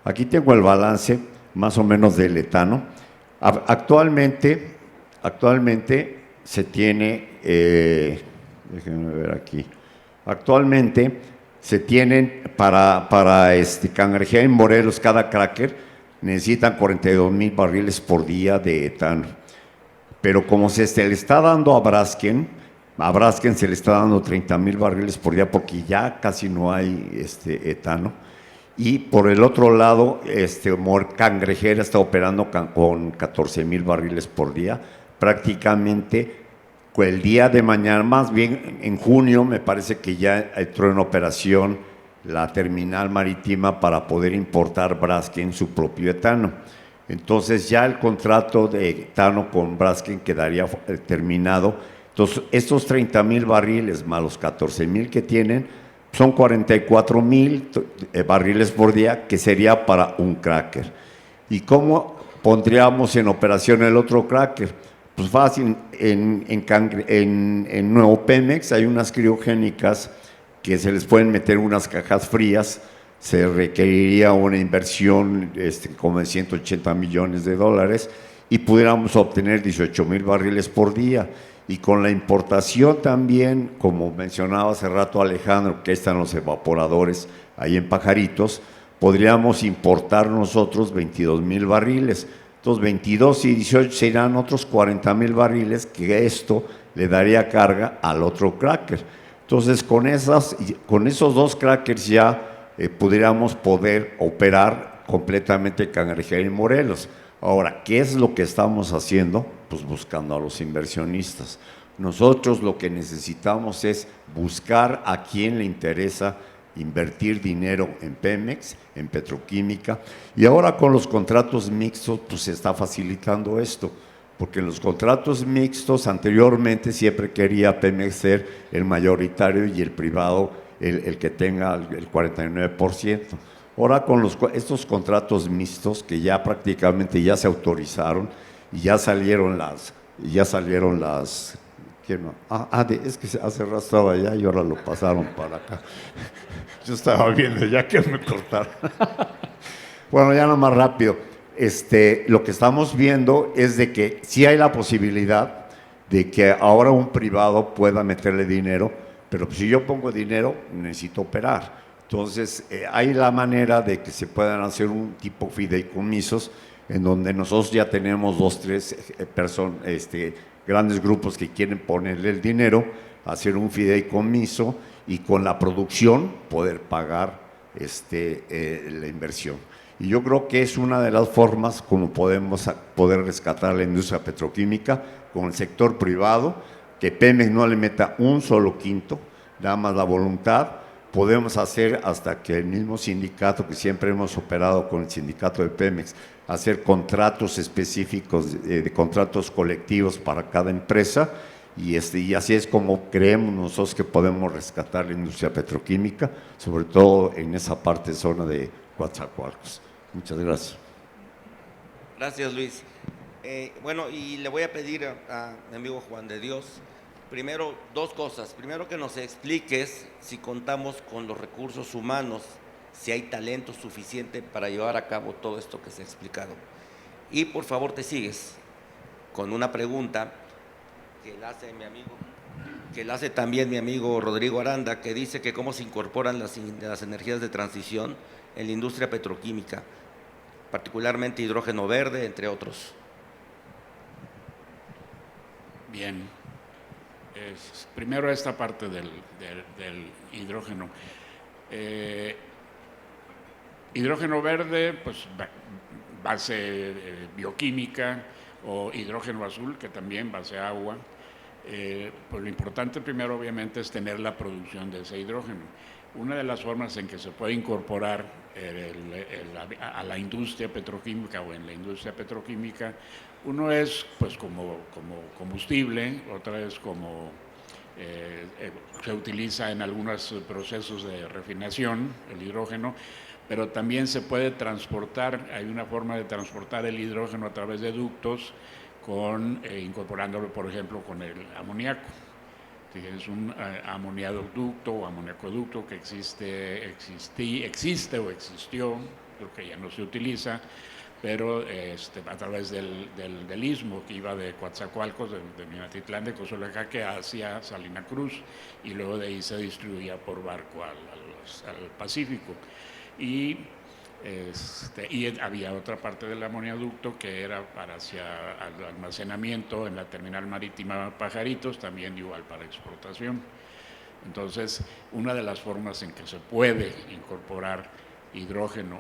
Aquí tengo el balance más o menos del etano. Actualmente se tiene, déjenme ver aquí, actualmente se tienen para Cangrejera en Morelos, cada cracker necesitan 42,000 barriles por día de etano. Pero como se le está dando a Braskem se le está dando 30,000 barriles por día porque ya casi no hay etano. Y por el otro lado, Cangrejera está operando con 14,000 barriles por día, prácticamente el día de mañana, más bien en junio, me parece que ya entró en operación la terminal marítima para poder importar Braskem su propio etano. Entonces ya el contrato de etano con Braskem quedaría terminado. Entonces estos 30,000 barriles más los 14,000 que tienen son 44,000 barriles por día, que sería para un cracker. ¿Y cómo pondríamos en operación el otro cracker? Pues fácil, en Nuevo Pemex hay unas criogénicas que se les pueden meter unas cajas frías, se requeriría una inversión como de 180 millones de dólares y pudiéramos obtener 18,000 barriles por día. Y con la importación también, como mencionaba hace rato Alejandro, que están los evaporadores ahí en Pajaritos, podríamos importar nosotros 22,000 barriles. Entonces 22 y 18 serán otros 40,000 barriles, que esto le daría carga al otro cracker. Entonces con esos dos crackers ya pudiéramos poder operar completamente Cangrejera y Morelos. Ahora, ¿qué es lo que estamos haciendo? Pues buscando a los inversionistas. Nosotros lo que necesitamos es buscar a quién le interesa invertir dinero en Pemex, en petroquímica, y ahora con los contratos mixtos pues se está facilitando esto, porque en los contratos mixtos anteriormente siempre quería Pemex ser el mayoritario y el privado el que tenga el 49%. Ahora con estos contratos mixtos que ya prácticamente ya se autorizaron y ya salieron las ¿quién no? Es que hace rato estaba allá y ahora lo pasaron para acá. Yo estaba viendo ya que me cortaron. Bueno, ya nada más rápido. Lo que estamos viendo es de que sí hay la posibilidad de que ahora un privado pueda meterle dinero, pero si yo pongo dinero necesito operar. Entonces, hay la manera de que se puedan hacer un tipo fideicomisos en donde nosotros ya tenemos 2, 3 grandes grupos que quieren ponerle el dinero, hacer un fideicomiso y con la producción poder pagar la inversión. Y yo creo que es una de las formas como podemos poder rescatar la industria petroquímica con el sector privado, que Pemex no le meta un solo quinto, nada más la voluntad. Podemos hacer hasta que el mismo sindicato, que siempre hemos operado con el sindicato de Pemex, hacer contratos específicos, de contratos colectivos para cada empresa, y así es como creemos nosotros que podemos rescatar la industria petroquímica, sobre todo en esa parte zona de Coatzacoalcos. Muchas gracias.
Gracias, Luis. Bueno, y le voy a pedir a mi amigo Juan de Dios, primero, dos cosas. Primero, que nos expliques si contamos con los recursos humanos, si hay talento suficiente para llevar a cabo todo esto que se ha explicado. Y por favor te sigues con una pregunta que la hace también mi amigo Rodrigo Aranda, que dice que cómo se incorporan las energías de transición en la industria petroquímica, particularmente hidrógeno verde, entre otros.
Bien. Primero esta parte del hidrógeno. Hidrógeno verde, pues base bioquímica, o hidrógeno azul, que también base agua. Pues lo importante primero obviamente es tener la producción de ese hidrógeno. Una de las formas en que se puede incorporar a la industria petroquímica o en la industria petroquímica, uno es pues como combustible, otra es como se utiliza en algunos procesos de refinación, el hidrógeno, pero también se puede transportar, hay una forma de transportar el hidrógeno a través de ductos incorporándolo, por ejemplo, con el amoníaco. Es un amoniadoducto o amoniacoducto que existe o existió, creo que ya no se utiliza, pero a través del istmo que iba de Coatzacoalcos, de Minatitlán, de Cozolecaque hacia Salina Cruz, y luego de ahí se distribuía por barco al Pacífico. Y había otra parte del amoniaducto que era hacia el almacenamiento en la terminal marítima Pajaritos, también igual para exportación. Entonces, una de las formas en que se puede incorporar hidrógeno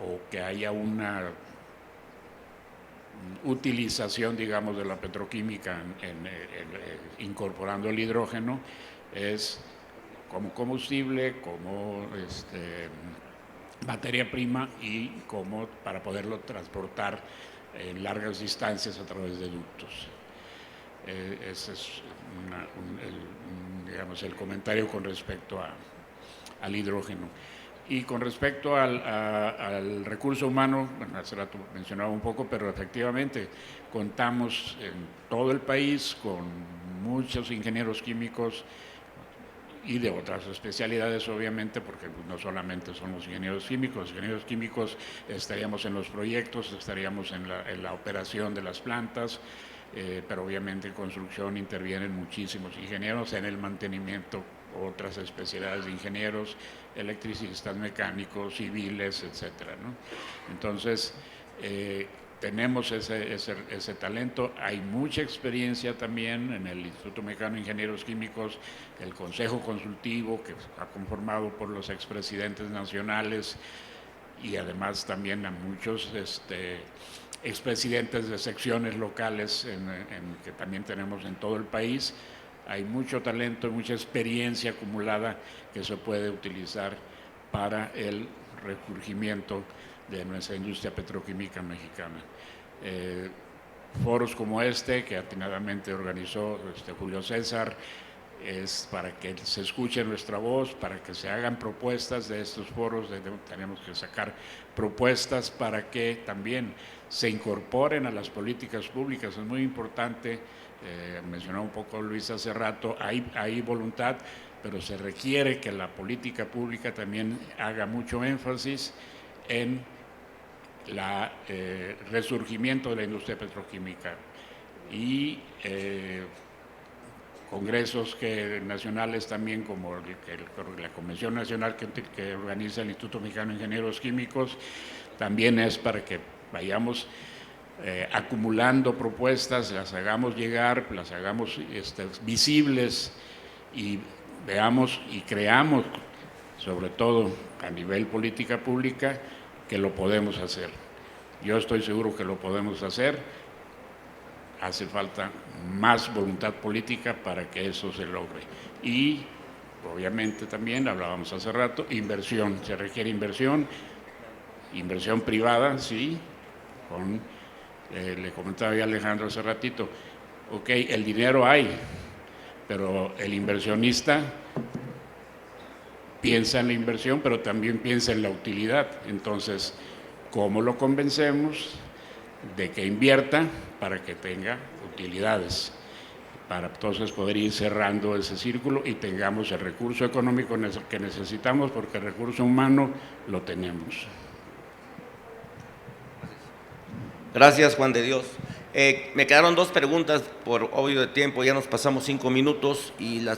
o que haya una utilización, digamos, de la petroquímica incorporando el hidrógeno es como combustible, como materia prima y como para poderlo transportar en largas distancias a través de ductos. Ese es digamos, el comentario con respecto al hidrógeno. Y con respecto al recurso humano, bueno, hace rato mencionaba un poco, pero efectivamente contamos en todo el país con muchos ingenieros químicos y de otras especialidades, obviamente, porque no solamente son los ingenieros químicos estaríamos en los proyectos, estaríamos en la operación de las plantas, pero obviamente en construcción intervienen muchísimos ingenieros, en el mantenimiento otras especialidades de ingenieros, electricistas, mecánicos, civiles, etcétera, ¿no? Entonces, tenemos ese talento. Hay mucha experiencia también en el Instituto Mexicano de Ingenieros Químicos, el Consejo Consultivo, que está conformado por los expresidentes nacionales y además también a muchos expresidentes de secciones locales que también tenemos en todo el país. Hay mucho talento y mucha experiencia acumulada que se puede utilizar para el resurgimiento de nuestra industria petroquímica mexicana. Foros como que atinadamente organizó Julio César, es para que se escuche nuestra voz, para que se hagan propuestas de estos foros. Tenemos que sacar propuestas para que también se incorporen a las políticas públicas. Es muy importante, mencionó un poco Luis hace rato, hay voluntad, pero se requiere que la política pública también haga mucho énfasis en el resurgimiento de la industria petroquímica y congresos nacionales también, como la Convención Nacional que organiza el Instituto Mexicano de Ingenieros Químicos, también es para que vayamos acumulando propuestas, las hagamos llegar, las hagamos visibles y veamos y creamos, sobre todo a nivel política pública, que lo podemos hacer. Yo estoy seguro que lo podemos hacer. Hace falta más voluntad política para que eso se logre. Y obviamente también, hablábamos hace rato, inversión. Se requiere inversión privada, sí. Le comentaba ya Alejandro hace ratito, ok, el dinero hay, pero el inversionista piensa en la inversión, pero también piensa en la utilidad. Entonces, ¿cómo lo convencemos de que invierta para que tenga utilidades? Para entonces poder ir cerrando ese círculo y tengamos el recurso económico que necesitamos, porque el recurso humano lo tenemos.
Gracias, Juan de Dios. Me quedaron dos preguntas por obvio de tiempo, ya nos pasamos 5 minutos,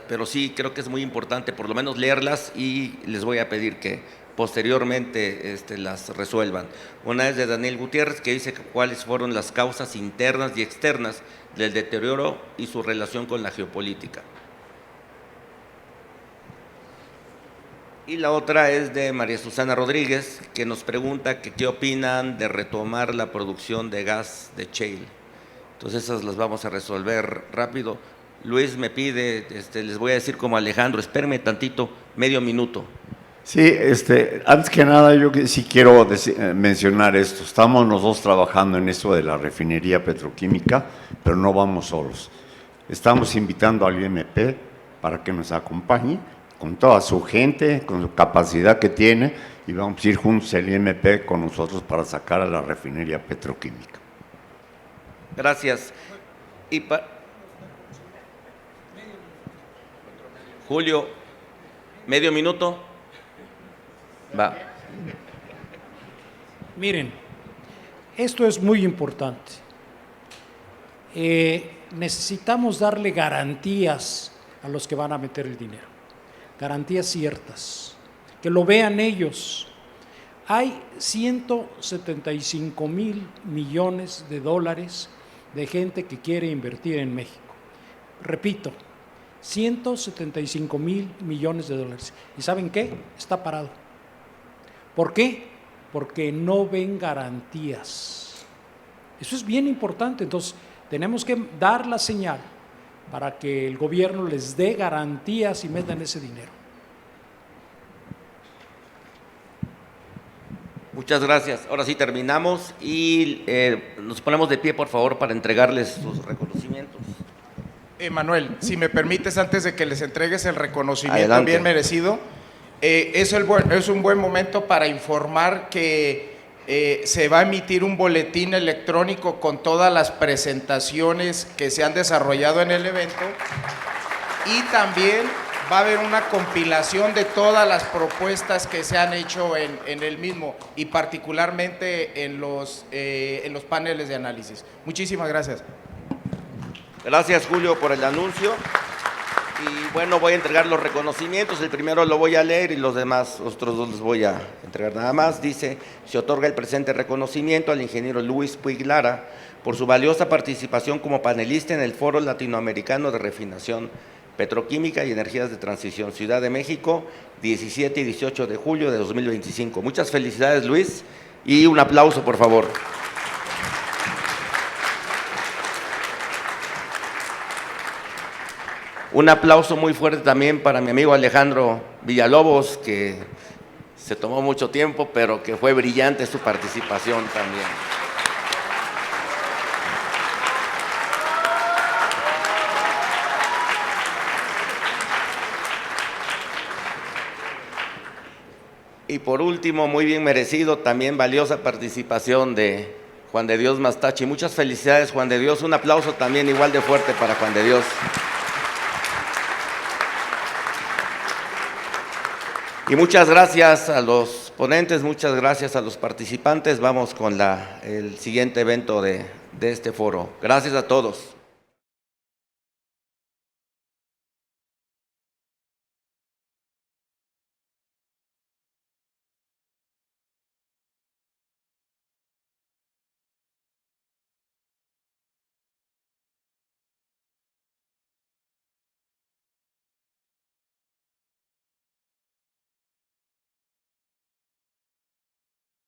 pero sí creo que es muy importante por lo menos leerlas y les voy a pedir que posteriormente las resuelvan. Una es de Daniel Gutiérrez, que dice cuáles fueron las causas internas y externas del deterioro y su relación con la geopolítica. Y la otra es de María Susana Rodríguez, que nos pregunta que qué opinan de retomar la producción de gas de shale. Entonces esas las vamos a resolver rápido. Luis me pide, les voy a decir como Alejandro, espérame tantito, medio minuto.
Sí, antes que nada yo sí quiero mencionar esto. Estamos nosotros trabajando en eso de la refinería petroquímica, pero no vamos solos. Estamos invitando al IMP para que nos acompañe con toda su gente, con su capacidad que tiene, y vamos a ir juntos el IMP con nosotros para sacar a la refinería petroquímica.
Gracias. Julio, medio minuto. Va.
Miren, esto es muy importante. Necesitamos darle garantías a los que van a meter el dinero, garantías ciertas, que lo vean ellos. Hay 175,000 millones de dólares de gente que quiere invertir en México. Repito, 175,000 millones de dólares. ¿Y saben qué? Está parado. ¿Por qué? Porque no ven garantías. Eso es bien importante. Entonces, tenemos que dar la señal para que el gobierno les dé garantías y metan ese dinero.
Muchas gracias. Ahora sí terminamos y nos ponemos de pie, por favor, para entregarles sus reconocimientos.
Manuel, si me permites, antes de que les entregues el reconocimiento
Adelante.
bien merecido, es un buen momento para informar que se va a emitir un boletín electrónico con todas las presentaciones que se han desarrollado en el evento, y también va a haber una compilación de todas las propuestas que se han hecho en el mismo, y particularmente en los paneles de análisis. Muchísimas gracias.
Gracias, Julio, por el anuncio. Y bueno, voy a entregar los reconocimientos. El primero lo voy a leer y los demás, otros dos los voy a entregar nada más. Dice: se otorga el presente reconocimiento al ingeniero Luis Puig Lara por su valiosa participación como panelista en el Foro Latinoamericano de Refinación Petroquímica y Energías de Transición, Ciudad de México, 17 y 18 de julio de 2025. Muchas felicidades, Luis, y un aplauso, por favor. Un aplauso muy fuerte también para mi amigo Alejandro Villalobos, que se tomó mucho tiempo, pero que fue brillante su participación también. Y por último, muy bien merecido, también valiosa participación de Juan de Dios Mastachi. Muchas felicidades, Juan de Dios. Un aplauso también igual de fuerte para Juan de Dios. Y muchas gracias a los ponentes, muchas gracias a los participantes. Vamos con el siguiente evento de este foro. Gracias a todos.